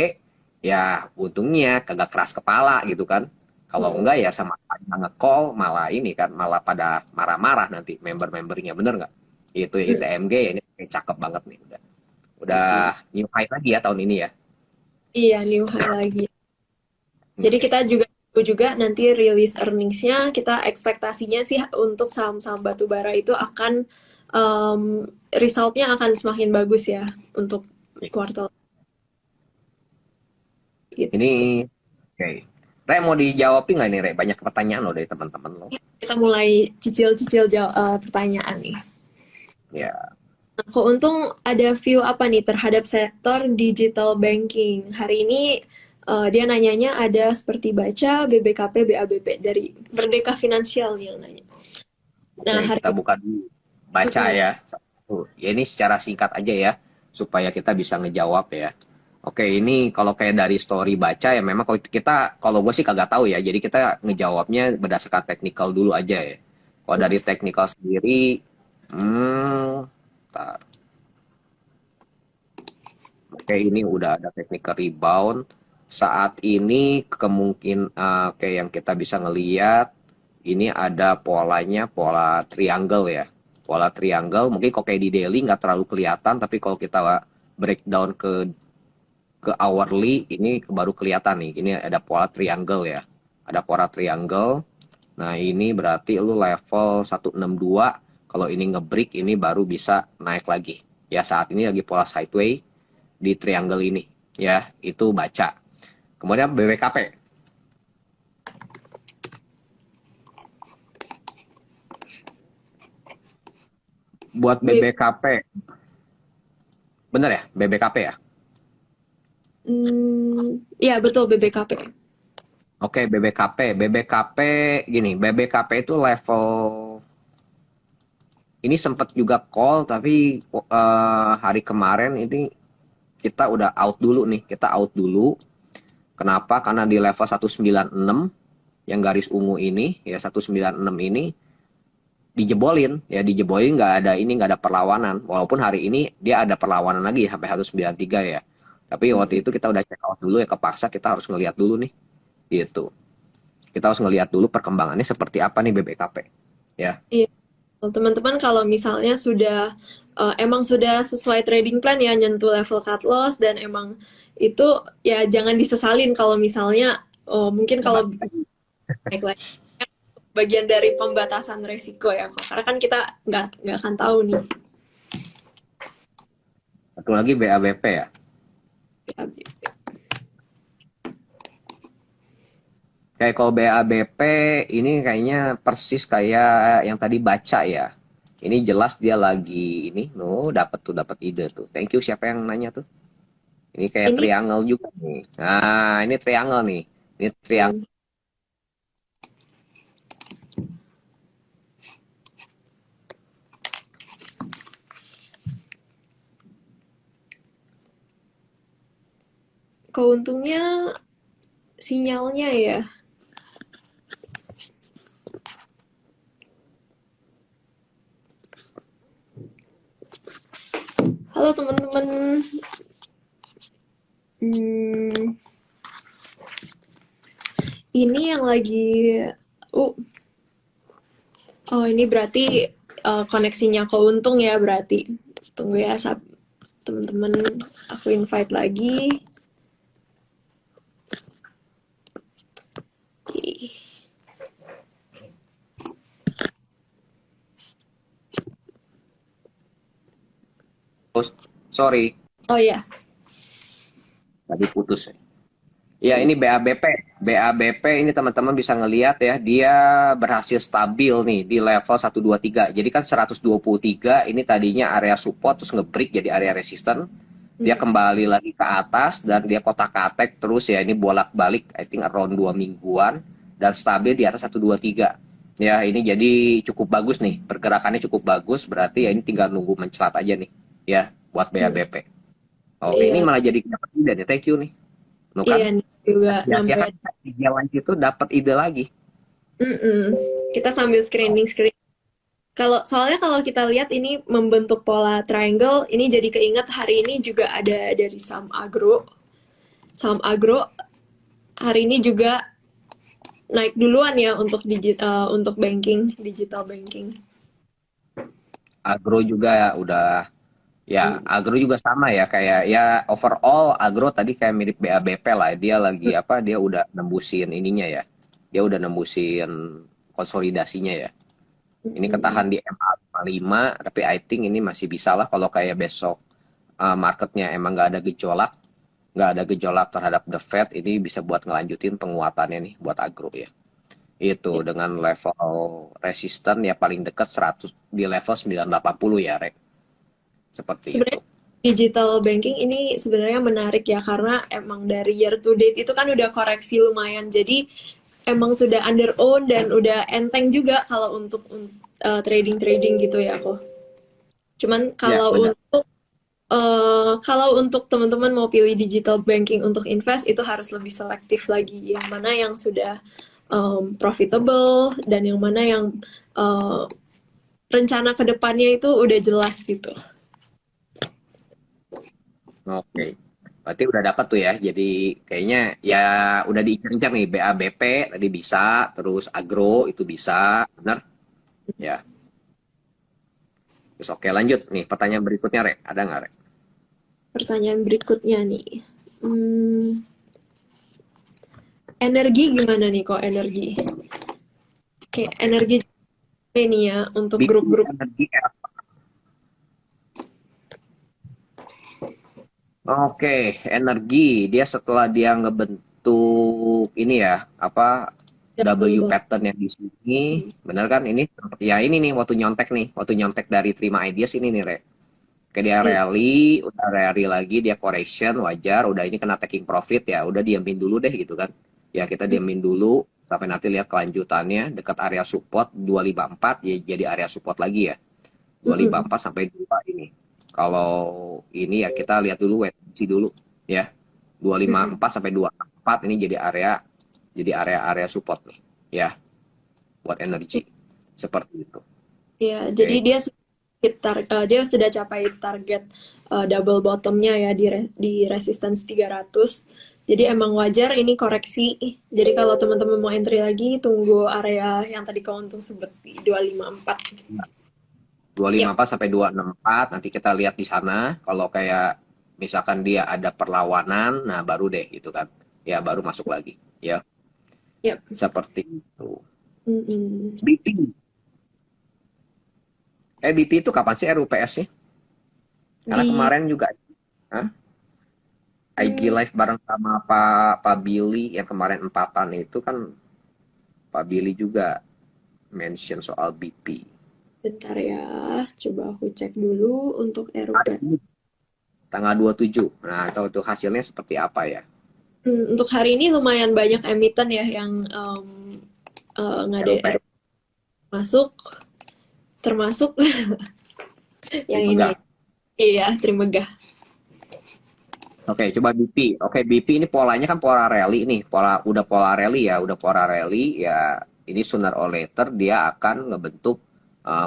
ya untungnya kagak keras kepala gitu kan. Kalau hmm, enggak ya sama aja nge-call malah ini kan, malah pada marah-marah nanti member-membernya, bener nggak? Itu ya hmm, ITMG ya, ini cakep banget nih, udah hmm. new high lagi ya tahun ini ya. Iya, new high lagi. Jadi Oke. kita juga nanti rilis earnings-nya, kita ekspektasinya sih untuk saham-saham batubara itu akan um, result-nya akan semakin bagus ya untuk kuartal Ini itu. oke. Re, mau dijawabin nggak nih, Re? Banyak pertanyaan loh dari teman-teman lo. Kita mulai cicil-cicil pertanyaan nih. Ya, Nah, kok untung ada view apa nih terhadap sektor digital banking? Hari ini dia nanyanya ada seperti baca BBKP, BABP dari Merdeka Finansial nih yang nanya. oke, Nah, kita hari buka dulu. Baca mm-mm. ya. Ya ini secara singkat aja ya, supaya kita bisa ngejawab ya. Oke, ini kalau kayak dari story baca ya memang kalau gue sih kagak tahu ya. Jadi kita ngejawabnya berdasarkan teknikal dulu aja ya. Kalau dari teknikal sendiri, tar. Oke, ini udah ada technical rebound. Saat ini kayak yang kita bisa ngeliat, ini ada polanya, pola triangle ya. Pola triangle, mungkin kok kayak di daily nggak terlalu kelihatan, tapi kalau kita breakdown ke hourly, ini baru kelihatan nih. Ini ada pola triangle ya. Ada pola triangle. Nah, ini berarti lu level 162. Kalau ini ngebreak, ini baru bisa naik lagi. Ya, saat ini lagi pola sideways di triangle ini, ya itu baca. Kemudian BWKP, buat B- BBKP, bener ya, BBKP ya. ya betul BBKP. Oke, BBKP gini, BBKP itu level ini sempat juga call, tapi hari kemarin ini kita udah out dulu nih, kita out dulu. Kenapa? Karena di level 196 yang garis ungu ini, ya 196 ini dijebolin, nggak ada ini, nggak ada perlawanan, walaupun hari ini dia ada perlawanan lagi sampai 193 ya, tapi waktu Mm-mm. itu kita udah check out dulu ya, kepaksa kita harus ngelihat dulu nih gitu, kita harus ngelihat dulu perkembangannya seperti apa nih BBKP ya. Iya, teman-teman kalau misalnya emang sudah sesuai trading plan ya nyentuh level cut loss dan emang itu ya jangan disesalin kalau misalnya mungkin kalau Balik lagi. naik lagi bagian dari pembatasan resiko ya kok. Karena kan kita nggak akan tahu nih. Satu lagi BABP ya. Kayak kalau BABP ini kayaknya persis kayak yang tadi baca ya. Ini jelas dia lagi ini, dapat ide tuh. Thank you siapa yang nanya tuh. Ini kayak Ini triangle juga nih. Nah, ini triangle nih. Ini triangle. keuntungnya sinyalnya ya. Halo teman-teman. Hmm, ini yang lagi uh oh ini berarti koneksinya keuntung ya berarti. Tunggu ya teman-teman, aku invite lagi. Oh, sorry, Oh ya, tadi putus. Ya, ini BABP. BABP ini teman-teman bisa ngelihat ya, dia berhasil stabil nih di level 123. Jadi kan 123 ini tadinya area support terus nge-break jadi area resisten. Dia kembali lagi ke atas dan dia kotak-katek terus ya, ini bolak-balik I think around 2 mingguan dan stabil di atas 123. Ya, ini jadi cukup bagus nih. Pergerakannya cukup bagus, berarti ya ini tinggal nunggu mencelat aja nih ya buat BABP. Oke, ini iya, malah jadi dapat ide nih. Thank you nih. Nu iya kan? nih juga Biasanya nambah. kan di jalan itu dapat ide lagi. Mm-mm. Kita sambil screening screen. Kalau kita lihat ini membentuk pola triangle, ini jadi keinget hari ini juga ada dari saham agro. Saham agro hari ini juga naik duluan ya untuk untuk banking, digital banking. Agro juga ya udah ya agro juga sama ya kayak ya overall agro tadi kayak mirip BABP lah. Dia lagi apa? Dia udah nembusin ininya ya. Dia udah nembusin konsolidasinya ya. Ini ketahan di MA 5 tapi I think ini masih bisa lah kalau kayak besok marketnya emang nggak ada gejolak terhadap the Fed, ini bisa buat ngelanjutin penguatannya nih buat agro ya. Itu dengan level resisten ya paling dekat 100 di level 980 ya, Rek. Seperti itu. Sebenarnya digital banking ini sebenarnya menarik ya karena emang dari year to date itu kan udah koreksi lumayan. Jadi emang sudah under own dan udah enteng juga kalau untuk trading-trading gitu ya aku. Cuman Ya, benar. kalau untuk teman-teman mau pilih digital banking untuk invest itu harus lebih selektif lagi. Yang mana yang sudah profitable dan yang mana yang uh, rencana kedepannya itu udah jelas gitu. Oke. Berarti udah dapat tuh ya. Jadi kayaknya ya udah diincar nih BABP tadi bisa, terus agro itu bisa, benar? Ya. Terus oke lanjut nih pertanyaan berikutnya, Rek. Ada nggak, Rek? Pertanyaan berikutnya nih. Hmm, energi gimana nih kok energi? Kayak energi ini ya untuk BP grup-grup. energi. Oke, energi. Dia setelah dia ngebentuk ini ya, apa Double W bond. pattern yang di sini, bener kan? Ini ya ini nih waktu nyontek dari terima ideas ini nih, Re. Kayak dia Iya. rally, udah rally lagi, dia correction wajar, udah ini kena taking profit ya, udah diamin dulu deh gitu kan. Ya kita diamin dulu sampai nanti lihat kelanjutannya dekat area support 254 ya jadi area support lagi ya. Mm-mm. 254 sampai 2 ini. Kalau ini ya kita lihat dulu wait and see dulu ya. Mm-mm. 254 sampai 24 ini jadi area support nih ya buat energi. Seperti itu. Iya, jadi Oke. dia sudah capai target double bottomnya ya di resistance 300. Jadi emang wajar ini koreksi. Jadi kalau teman-teman mau entry lagi, tunggu area yang tadi kau untung sebut di 254. Yap. 254 sampai 264 nanti kita lihat di sana kalau kayak misalkan dia ada perlawanan nah baru deh gitu kan. Ya baru masuk lagi ya. Yap. Seperti itu. Mm-mm. BP. BP itu kapan sih RUPS-nya? Karena Di kemarin juga Hah? IG hmm, Live bareng sama Pak Billy yang kemarin empatan itu kan Pak Billy juga mention soal BP. bentar ya, coba aku cek dulu untuk Hari RUP. ini tanggal 27. Nah, tahu tuh hasilnya seperti apa ya? Untuk hari ini lumayan banyak emiten ya yang ngade RUPS masuk, termasuk yang ini. Megah. Iya, Trimegah. Oke, coba BP. Oke, BP ini polanya kan pola rally nih. Pola rally ya, udah pola rally ya. Ini sooner or later dia akan ngebentuk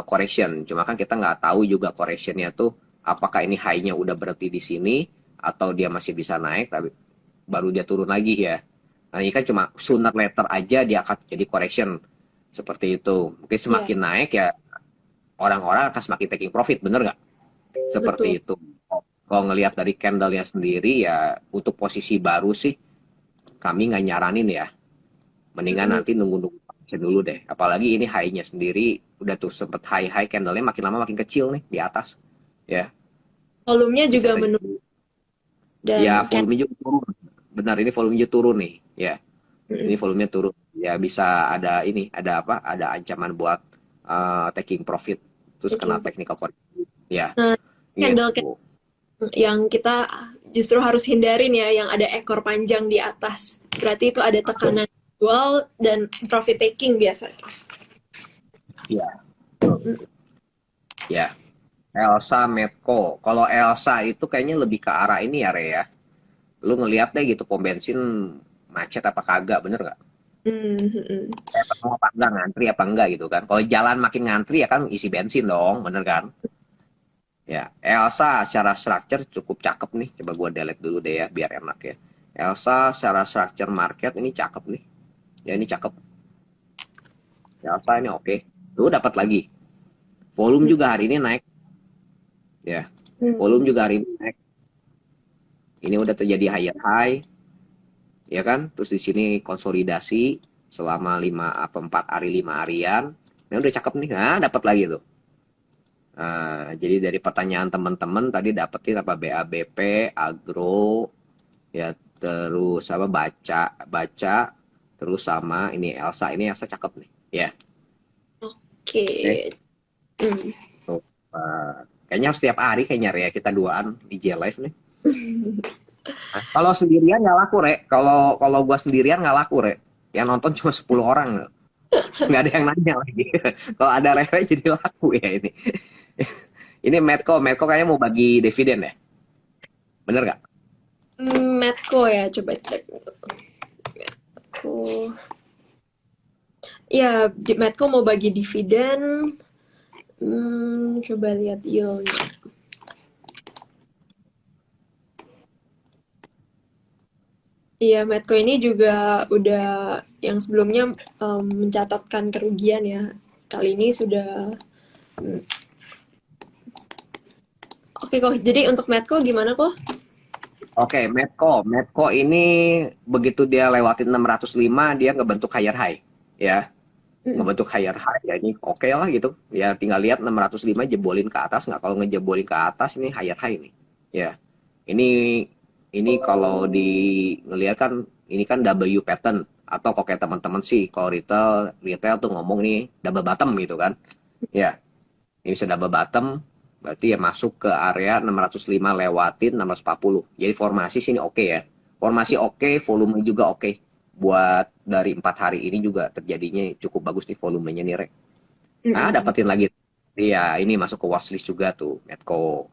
correction. Cuma kan kita nggak tahu juga correctionnya tuh apakah ini high-nya udah berhenti di sini atau dia masih bisa naik tapi baru dia turun lagi ya. Nah, ini kan cuma sooner later aja dia akan jadi correction seperti itu. Mungkin Iya, semakin naik ya orang-orang akan semakin taking profit, bener nggak? betul. Seperti itu. Kalau ngelihat dari candle-nya sendiri ya untuk posisi baru sih kami nggak nyaranin ya. Mendingan nanti nunggu-nunggu dulu deh. Apalagi ini high-nya sendiri udah tuh sempet high-high candle-nya makin lama makin kecil nih di atas. Ya, Volumenya bisa juga menurun terjadi. Ya, dan volumenya juga turun. Benar, ini volumenya turun nih. Ya, ini mm, volumenya turun. Ya, bisa ada ini, ada apa? Ada ancaman buat taking profit. Terus kena taking. technical correction. Ya, Nah, candle gitu. yang kita justru harus hindarin ya, yang ada ekor panjang di atas. Berarti itu ada tekanan jual dan profit taking biasanya. Ya, ya. Elsa Medco. Kalau Elsa itu kayaknya lebih ke arah ini ya, Re ya. Lu ngeliat deh gitu pom bensin macet apa kagak, bener nggak? Hmm. Kayak penuh apa enggak, ngantri apa enggak gitu kan. Kalau jalan makin ngantri ya kan isi bensin dong, bener kan? Ya, Elsa secara structure cukup cakep nih. Coba gua delete dulu deh ya, biar enak ya. Elsa secara structure market ini cakep nih. Ya ini cakep. Elsa ini oke. Lu dapat lagi. Volume juga hari ini naik. Ya, volume juga hari ini naik. Ini udah terjadi higher high, ya kan? Terus di sini konsolidasi selama 5 apa 4 hari 5 harian. Nah, udah cakep nih. Nah, dapat lagi tuh. Nah, jadi dari pertanyaan teman-teman tadi dapetin apa BABP, Agro, ya terus apa baca baca terus sama ini Elsa cakep nih. Ya, Oke. oke. Hmm. Tuh. Kayaknya harus setiap hari kayaknya ya kita duaan di J Live nih. Nah, kalau sendirian nggak laku, Re. Kalau kalau gua sendirian nggak laku, Re. Yang nonton cuma 10 orang. Nggak ada yang nanya lagi. Kalau ada Rere jadi laku ya ini. Ini Medco kayaknya mau bagi dividen ya, bener nggak? Medco ya, coba cek. Medco. Ya, Medco mau bagi dividen. Coba lihat yield. Iya, Medco ini juga udah yang sebelumnya mencatatkan kerugian ya. Kali ini sudah. Oke kok. Jadi untuk Medco gimana kok? Oke, Medco ini begitu dia lewatin 605 dia ngebentuk higher high, ya, Mm, ngebentuk higher high ya ini oke lah gitu. Ya tinggal lihat 605 jebolin ke atas nggak, kalau ngejebolin ke atas ini higher high nih. Ya, ini kalau di ngelihat kan ini kan W pattern, atau kok kayak teman-teman sih kalau retail retail tuh ngomong nih double bottom gitu kan. Ya, ini sudah double bottom, berarti ya masuk ke area 605 lewatin 640. Jadi formasi sini oke ya. Formasi oke, volume juga oke. Buat dari 4 hari ini juga terjadinya cukup bagus nih volumenya nih, Rek. Ah, mm. dapetin lagi. Iya, ini masuk ke watchlist juga tuh, Medco.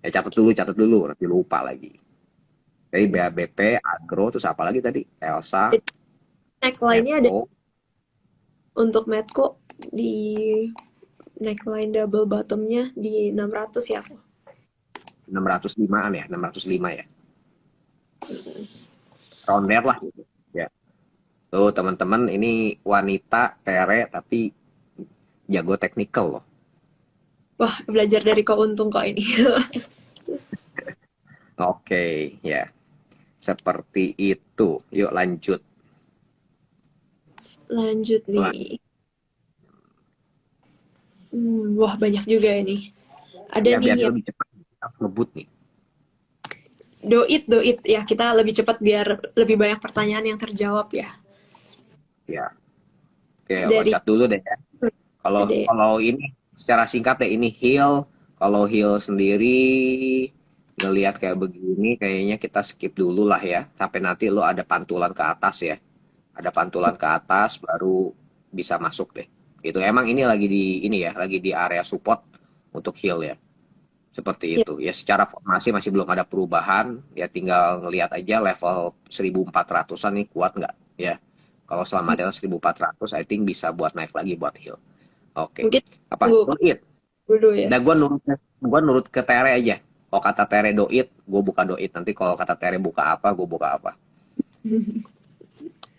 Ya catat dulu, nanti lupa lagi. Jadi BABP, Agro, terus apa lagi tadi? Elsa, Jadi neckline-nya ada Medco, untuk Medco di neckline double bottomnya di 600 ya kok. 605-an ya, 605 ya. Round there lah gitu. Ya. Tuh teman-teman ini wanita Tere tapi jago teknikal loh. Wah, belajar dari kok untung kok ini. Oke, ya. Seperti itu. Yuk lanjut. Lanjut nih. Wah, banyak juga ini. Ada Ya nih biar yang lebih cepat harus ngebut nih. doit ya, kita lebih cepat biar lebih banyak pertanyaan yang terjawab ya. Ya. Oke, Dari loncat dulu deh ya. Kalau ada kalau ini secara singkat deh ini Hill. Kalau Hill sendiri ngelihat kayak begini kayaknya kita skip dulu lah ya sampai nanti lo ada pantulan ke atas ya. Ada pantulan ke atas baru bisa masuk deh. Gitu. Emang ini lagi di ini ya, lagi di area support untuk Hill ya. Seperti ya, itu. Ya secara formasi masih belum ada perubahan, ya tinggal ngelihat aja level 1400-an nih kuat nggak ya. Kalau selama ada 1400 I think bisa buat naik lagi buat Hill. Oke. mungkin Apa? tunggu Doit. dulu ya. Udah gua nurut ke Tere aja. Kalau kata Tere doit, gue buka doit. Nanti kalau kata Tere buka apa, gue buka apa.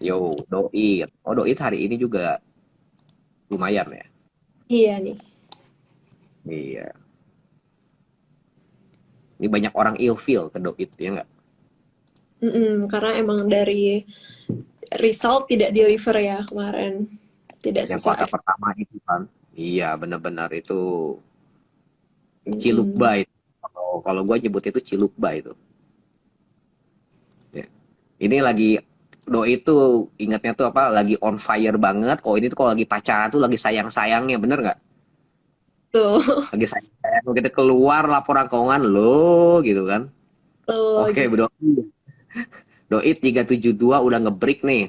Yo, doit. Oh, doit hari ini juga lumayan ya. Iya nih. Iya. Ini banyak orang ilfeel ke doit ya nggak? Karena emang dari result tidak deliver ya kemarin, tidak Yang sesuai kuartal pertama itu kan. Iya, benar-benar itu Mm-mm. cilukba itu. Kalau gue nyebut itu cilukba itu. Ya. Ini lagi Doi itu ingatnya tuh apa? Lagi on fire banget. Kok ini tuh kalau lagi pacaran tuh lagi sayang-sayangnya, bener nggak? Tuh, Lagi sayang-sayang kita keluar laporan keuangan lo gitu kan. tuh Oke, gitu. bro. Doi 372 udah ngebreak nih.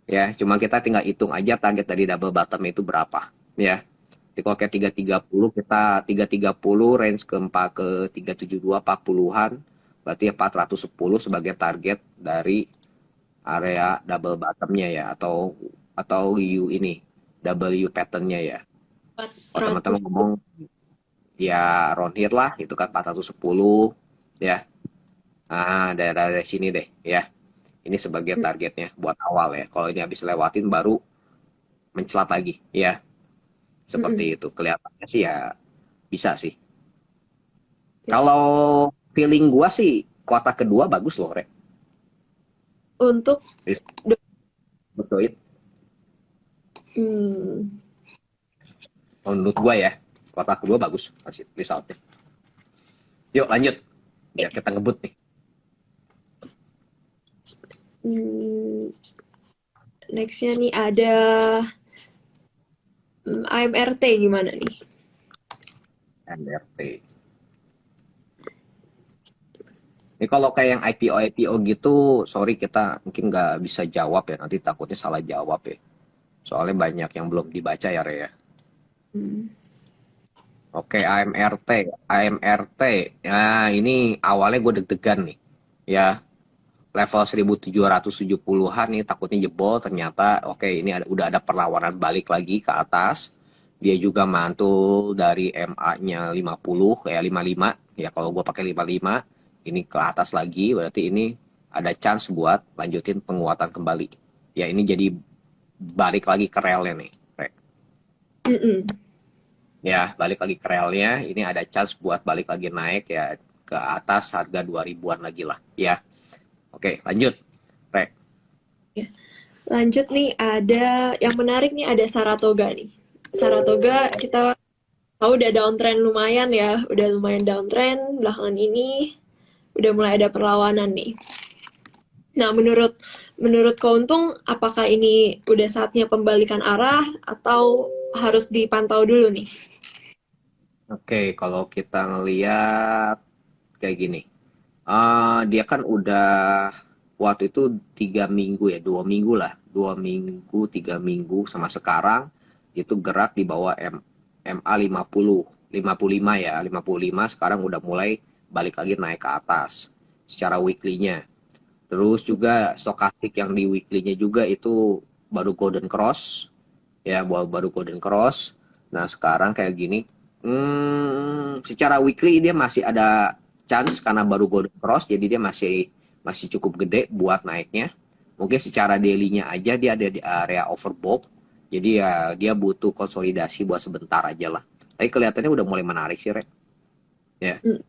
Ya, cuma kita tinggal hitung aja target dari double bottom itu berapa. Ya. Jadi kalau kayak 330 kita 330 range ke 4 ke 372 40-an berarti 410 sebagai target dari area double bottomnya ya atau U ini W patternnya ya. Kalau teman-teman 400. ngomong ya round here lah itu kan 410 ya. Ah, daerah dari sini deh ya. Ini sebagai targetnya buat awal ya. Kalau ini habis lewatin baru mencelat lagi ya. Seperti Mm-mm. itu. Kelihatannya sih ya bisa sih. Ya. Kalau feeling gua sih kuartal kedua bagus loh, Rek. Untuk Betul. hmm, Menurut gua ya, kuartal kedua bagus hasil resultnya. Yuk lanjut. Biar kita ngebut nih. hmm, nextnya nih ada AMRT gimana nih? NRT. Ini kalau kayak yang IPO gitu, sorry kita mungkin nggak bisa jawab ya. Nanti takutnya salah jawab ya. Soalnya banyak yang belum dibaca ya, Re ya. Hmm. Oke, AMRT. AMRT. Nah, ini awalnya gue deg-degan nih. Ya, level 1770-an nih takutnya jebol. Ternyata oke, ini udah ada perlawanan balik lagi ke atas. Dia juga mantul dari MA-nya 50 ya 55. Ya kalau gue pakai 55, ini ke atas lagi berarti ini ada chance buat lanjutin penguatan kembali. Ya ini jadi balik lagi ke relnya nih. Mm-mm. Ya, balik lagi ke relnya. Ini ada chance buat balik lagi naik ya ke atas harga 2000-an lagi lah. Ya. Oke, lanjut. Rek. Ya. Lanjut nih ada yang menarik nih ada Saratoga nih. Saratoga kita tahu udah downtrend lumayan ya, udah lumayan downtrend belakangan ini, udah mulai ada perlawanan nih. Nah, menurut menurut Keuntung, apakah ini udah saatnya pembalikan arah atau harus dipantau dulu nih? Oke, kalau kita ngeliat kayak gini. Dia kan udah waktu itu 3 minggu ya, 2 minggu lah. 2 minggu, 3 minggu sama sekarang itu gerak di bawah MA 55 ya. 55 sekarang udah mulai balik lagi naik ke atas secara weekly-nya. Terus juga stokastik yang di weekly-nya juga itu baru golden cross ya, baru golden cross. Nah sekarang kayak gini, secara weekly dia masih ada chance karena baru golden cross, jadi dia masih masih cukup gede buat naiknya. Mungkin secara daily-nya aja dia ada di area overbought, jadi ya dia butuh konsolidasi buat sebentar aja lah. Tapi kelihatannya udah mulai menarik sih, Rek. Ya. Hmm,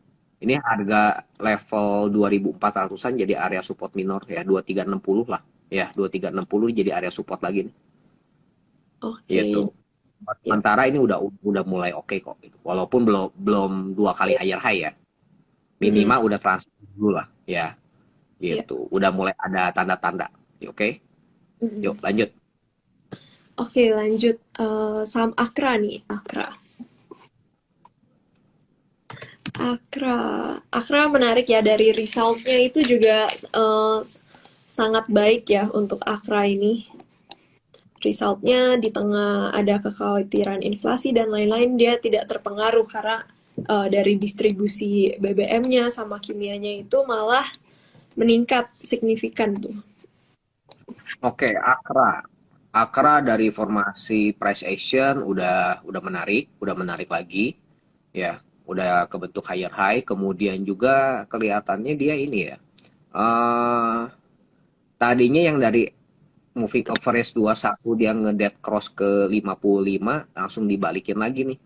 Ini harga level 2400-an jadi area support minor ya, 2360 lah. Ya, 2360 jadi area support lagi nih. oke. Gitu. Ya. Sementara ini udah mulai oke kok gitu. Walaupun belum belum 2 kali higher high ya. Mm-mm. Minimal udah transfer dulu lah ya. Ya. Gitu. Udah mulai ada tanda-tanda. Oke. Yuk Mm-mm. lanjut. Oke, lanjut. Saham Akra nih, Akra. Akra. Akra menarik ya dari resultnya itu juga sangat baik ya untuk Akra ini. Resultnya di tengah ada kekhawatiran inflasi dan lain-lain dia tidak terpengaruh karena dari distribusi BBM-nya sama kimianya itu malah meningkat signifikan tuh. Oke, Akra. Akra dari formasi price action udah menarik lagi ya. Udah kebentuk higher high, kemudian juga kelihatannya dia ini ya. eh Tadinya yang dari moving average 21 dia ngedead cross ke 55 langsung dibalikin lagi nih.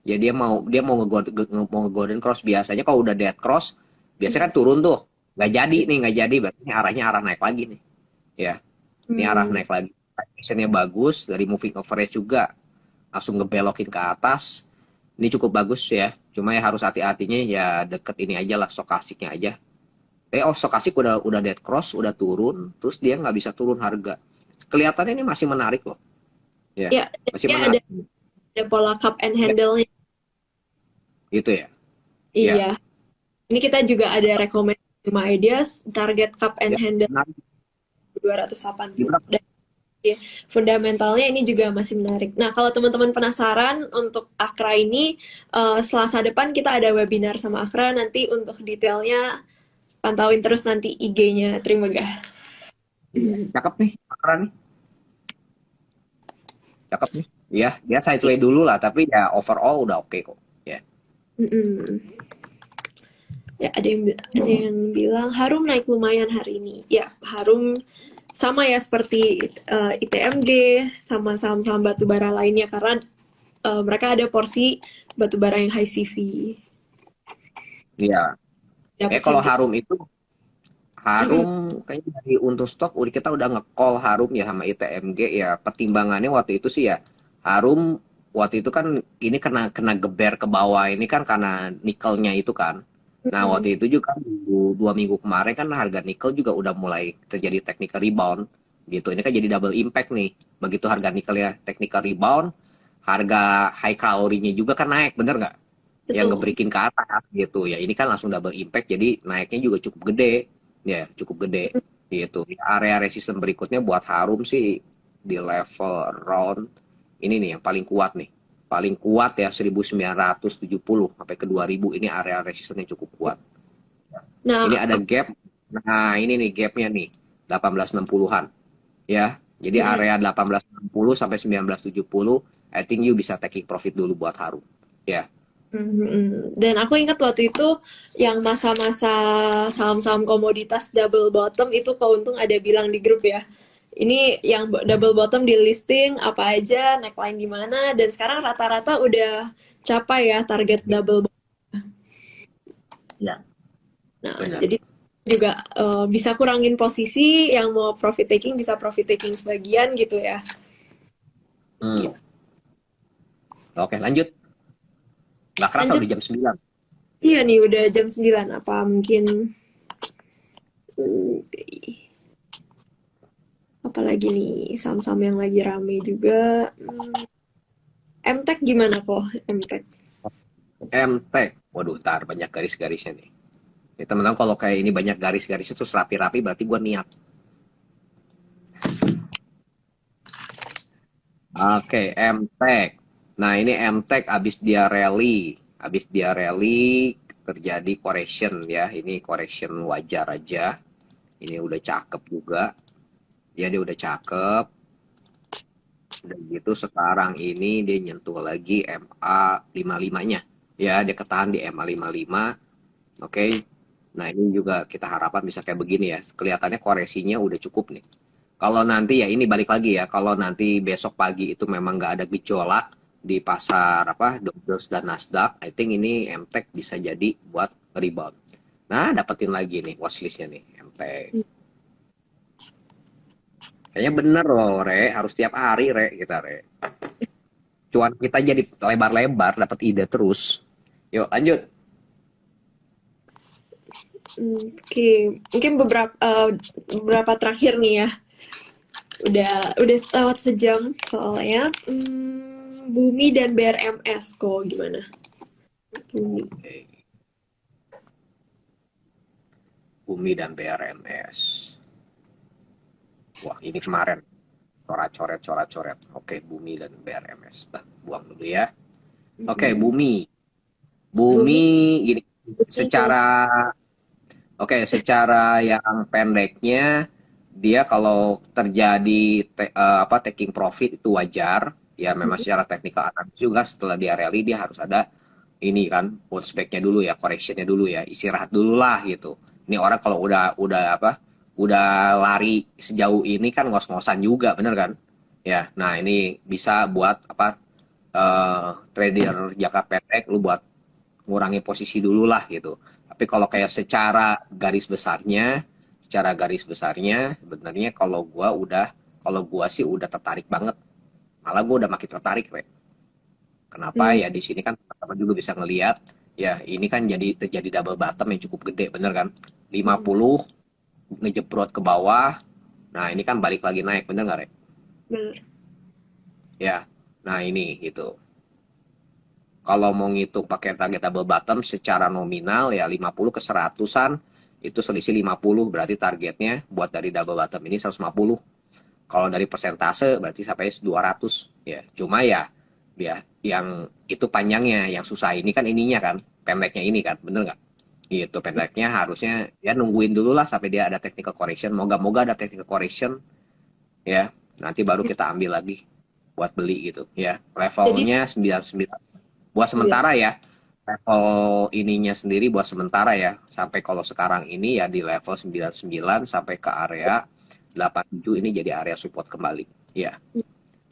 Jadi dia mau nge-golden cross, biasanya kalau udah dead cross biasanya kan turun tuh. Nggak jadi nih, nggak jadi berarti arahnya arah naik lagi nih. Ya. Ini arah Hmm. naik lagi. Actionnya bagus, dari moving average juga langsung ngebelokin ke atas. Ini cukup bagus ya. Cuma ya harus hati-hatinya ya deket ini aja lah, stokastiknya aja. Stokastik udah dead cross, udah turun, terus dia nggak bisa turun harga. Kelihatannya ini masih menarik loh. Ya, Ya, masih dia menarik. ada pola cup and Ya, handle-nya. gitu ya. Iya. Ya, Ini kita juga ada rekomendasi 5 ideas target cup and ya, handle menarik. 280. Gimana? Dan fundamentalnya ini juga masih menarik. Nah, kalau teman-teman penasaran untuk Akra ini, Selasa depan kita ada webinar sama Akra. Nanti untuk detailnya pantauin terus nanti IG-nya Trimegah. Iya, cakep nih, keren nih, cakep nih. Iya, dia sideways dulu lah, tapi ya overall udah oke kok. Ya. Mm-mm. Ya, ada yang bilang Harum naik lumayan hari ini. Ya, Harum sama ya seperti ITMG sama saham-saham batubara lainnya karena mereka ada porsi batubara yang high CV. Iya. Dapat Kalau sentimen. Harum itu Mm-mm. Harum kayaknya dari untuk stok kita udah nge-call Harum ya sama ITMG ya, pertimbangannya waktu itu sih ya Harum waktu itu kan ini kena kena geber ke bawah ini kan karena nikelnya itu kan. Nah waktu Mm-mm. itu juga kan 2 minggu kemarin kan harga nikel juga udah mulai terjadi technical rebound gitu. Ini kan jadi double impact nih. Begitu harga nikel ya technical rebound, harga high kalorinya juga kan naik, bener nggak? Yang Betul. ngebreakin ke atas gitu ya. Ini kan langsung double impact jadi naiknya juga cukup gede. Ya, cukup gede gitu. Area resisten berikutnya buat Harum sih di level round ini nih yang paling kuat nih. Paling kuat ya 1970 sampai ke 2000 ini area resistennya cukup kuat. Ini Nah, ada gap. Nah, ini nih gapnya nih 1860-an ya. Jadi mm-mm. area 1860 sampai 1970 I think you bisa taking profit dulu buat Harum. Ya. Mm-mm. Dan aku ingat waktu itu yang masa-masa saham-saham komoditas double bottom itu Keuntung ada bilang di grup ya. Ini yang double bottom di listing apa aja, neckline di mana, dan sekarang rata-rata udah capai ya target double bottom. Ya, Nah, benar. jadi juga bisa kurangin posisi yang mau profit taking bisa profit taking sebagian gitu ya. Hmm. Gitu. Oke, lanjut. Nggak kerasa Lanjut. udah jam 9. Iya nih udah jam 9. Apa mungkin hmm, apalagi nih saham-saham yang lagi rame juga. MTech gimana kok MTech? MTech. Waduh, tar banyak garis-garisnya nih. Ya, teman-teman kalau kayak ini banyak garis-garis itu rapi-rapi berarti gue niat. Oke, MTech. Nah, ini MTech abis dia rally terjadi correction ya. Ini correction wajar aja. Ini udah cakep juga. Ya, dia udah cakep. Dan gitu sekarang ini dia nyentuh lagi MA 55-nya. Ya, dia ketahan di MA 55. Oke. Nah, ini juga kita harapkan bisa kayak begini ya. Kelihatannya koreksinya udah cukup nih. Kalau nanti ya ini balik lagi ya, kalau nanti besok pagi itu memang nggak ada gejolak di pasar apa Dow Jones dan Nasdaq, I think ini MTech bisa jadi buat rebound. Nah, dapetin lagi nih watchlistnya nih MTech. Kayaknya bener loh, Re. Harus tiap hari, Re, kita, Re. Cuan kita jadi lebar-lebar, dapat ide terus. Yuk, lanjut. Oke, mungkin beberapa terakhir nih ya. Udah lewat sejam soalnya. Bumi dan BRMS kok gimana? Bumi. Oke. Bumi dan BRMS. Wah, ini kemarin. Coret-coret, coret-coret. Oke, Bumi dan BRMS. Nah, buang dulu ya. Oke, Mm-mm. Bumi. Bumi, Bumi gini, Bumi ke secara secara yang pendeknya dia kalau terjadi taking profit itu wajar. Ya memang secara teknikal analis juga setelah dia rally dia harus ada ini kan bounce back-nya dulu ya, correction-nya dulu ya, istirahat dulu lah gitu. Ini orang kalau udah lari sejauh ini kan ngos-ngosan juga, bener kan? Ya, nah ini bisa buat trader jangka pendek lu buat ngurangi posisi dulu lah gitu. Tapi kalau kayak secara garis besarnya, secara garis besarnya sebenarnya kalau gua sih udah tertarik banget, malah gua udah makin tertarik, Re. Kenapa Hmm, ya, di sini kan teman-teman juga bisa ngelihat ya, ini kan jadi terjadi double bottom yang cukup gede, bener kan? hmm, 50 ngejebrot ke bawah. Nah, ini kan balik lagi naik, bener nggak, Re? bener. Ya. Nah, ini gitu. Kalau mau ngitung pakai target double bottom secara nominal ya 50 ke 100-an, itu selisih 50, berarti targetnya buat dari double bottom ini 150. Kalau dari persentase berarti sampai 200 ya. Cuma ya yang itu panjangnya, yang susah ini kan ininya kan, pendeknya ini kan, bener nggak? Gitu, pendeknya harusnya ya nungguin dulu lah sampai dia ada technical correction. Moga-moga ada technical correction ya. Nanti baru kita ambil lagi buat beli gitu ya. Jadi Levelnya 99 buat sembilan. sementara ya. Level ininya sendiri buat sementara ya. Sampai kalau sekarang ini ya di level 99 sampai ke area 87, ini jadi area support kembali. Ya,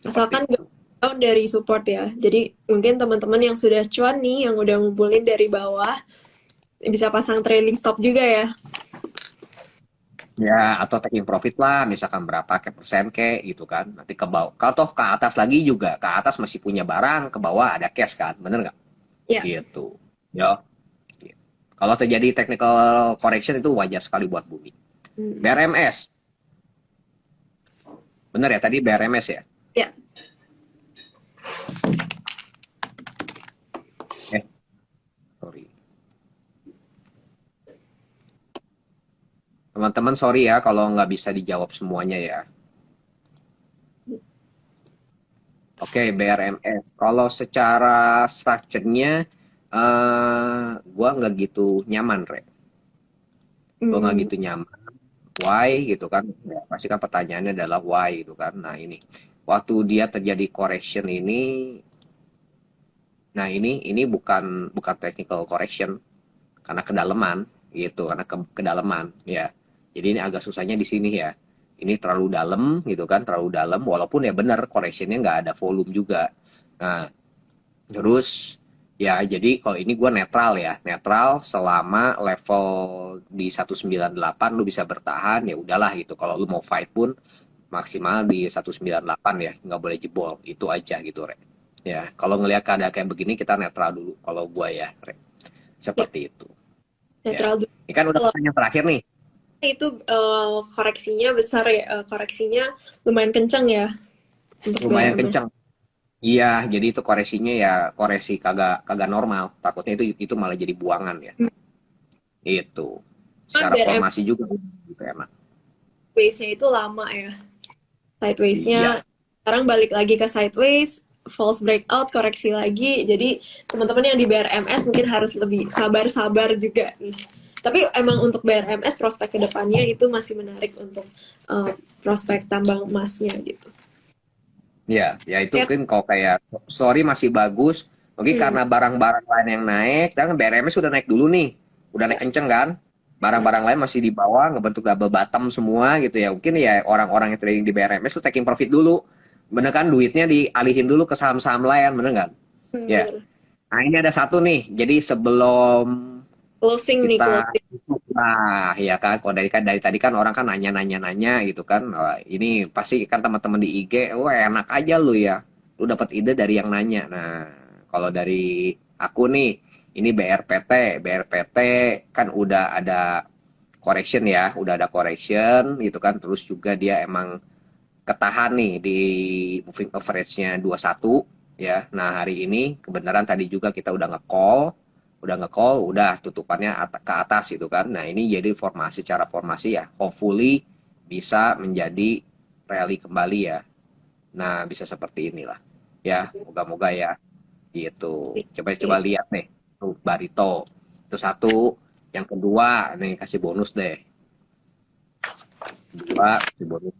seperti Asalkan itu. gak down dari support ya. Jadi mungkin teman-teman yang sudah cuan nih, yang udah ngumpulin dari bawah, bisa pasang trailing stop juga ya. Ya, atau taking profit lah, misalkan berapa ke persen ke gitu kan. Nanti ke bawah. Kalau toh ke atas lagi juga, ke atas masih punya barang, ke bawah ada cash kan, bener nggak? Ya. Gitu. Yo. Gitu. Kalau terjadi technical correction itu wajar sekali buat bumi. Hmm. BRMS, bener ya tadi BRMS ya? Ya. Sorry. Teman-teman sorry ya kalau nggak bisa dijawab semuanya ya. Oke, BRMS. Kalau secara structure-nya, gua nggak gitu nyaman, Re. Gua nggak Hmm. gitu nyaman. Why gitu kan? Ya, pasti kan pertanyaannya adalah why gitu kan. Nah ini, waktu dia terjadi correction ini, nah ini bukan bukan technical correction karena kedalaman gitu, karena kedalaman ya. Jadi ini agak susahnya di sini ya. Ini terlalu dalam gitu kan, terlalu dalam. Walaupun ya benar correctionnya nggak ada volume juga. Nah, terus ya jadi kalau ini gue netral ya, netral selama level di 198 lu bisa bertahan ya udahlah gitu. Kalau lu mau fight pun maksimal di 198 ya, nggak boleh jebol. Itu aja gitu, Re. Ya, kalau ngelihat keadaan kayak begini kita netral dulu kalau gue ya, Re. Ya. Seperti itu. Ya. Netral dulu. Ini kan udah Kalau pertanyaan terakhir nih, itu koreksinya besar ya, koreksinya lumayan kencang ya untuk lumayan BRMS. kencang. Iya, jadi itu koreksinya ya koreksi kagak kagak normal. Takutnya itu malah jadi buangan ya. Itu. Secara BRMS formasi juga gitu enak. waist-nya itu lama ya. Iya. Sideways-nya sekarang balik lagi ke sideways, false breakout, koreksi lagi. Jadi teman-teman yang di BRMS mungkin harus lebih sabar-sabar juga nih. Tapi emang untuk BRMS prospek kedepannya itu masih menarik untuk prospek tambang emasnya gitu. Ya, ya itu Ya, kan kalau kayak story masih bagus. Mungkin hmm, karena barang-barang lain yang naik, dan BRMS sudah naik dulu nih. Udah naik ya, kenceng kan? hmm, Barang-barang lain masih di bawah, ngebentuk double bottom semua gitu ya. Mungkin ya orang-orang yang trading di BRMS tuh taking profit dulu. Bener kan, duitnya dialihin dulu ke saham-saham lain, bener kan? Ya. bener. Nah, ini ada satu nih. Jadi sebelum Closing nih, kita closing. nah ya kan, kalau dari tadi kan orang kan nanya gitu kan. Wah, ini pasti kan teman-teman di IG, wah enak aja lu ya, lu dapat ide dari yang nanya. Nah, kalau dari aku nih, ini BRPT kan udah ada correction ya, udah ada correction gitu kan. Terus juga dia emang ketahan nih di moving average-nya 21 ya. Nah, hari ini kebenaran tadi juga kita udah nge-call, udah tutupannya ke atas gitu kan. Nah, ini jadi formasi, secara formasi ya, hopefully bisa menjadi rally kembali ya. Nah, bisa seperti inilah. Ya, moga-moga ya. Gitu. Coba-coba lihat nih. Tuh, Barito. Itu satu. Yang kedua, nih kasih bonus deh. Kedua, kasih bonus.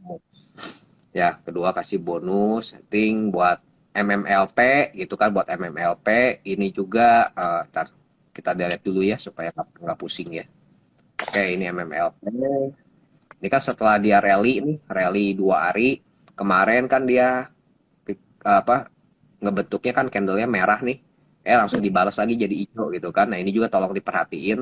Ya, kedua kasih bonus setting buat MMLP gitu kan, buat MMLP ini juga ntar kita delete dulu ya supaya nggak pusing ya. Oke, ini MMLP. Ini kan setelah dia rally 2 hari kemarin kan dia apa ngebentuknya kan candlenya merah nih, langsung dibalas lagi jadi hijau gitu kan. Nah ini juga tolong diperhatiin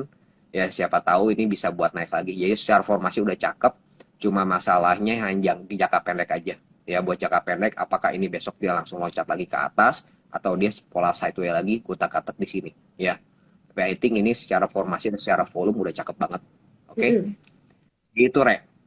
Ya siapa tahu ini bisa buat naik lagi. Jadi secara formasi udah cakep, cuma masalahnya hanya di jangka pendek aja. Ya buat jangka pendek, apakah ini besok dia langsung loncat lagi ke atas atau dia pola sideway lagi kutak-katak di sini. Ya, tapi I think ini secara formasi dan secara volume udah cakep banget. Oke, Mm-mm. gitu Rek.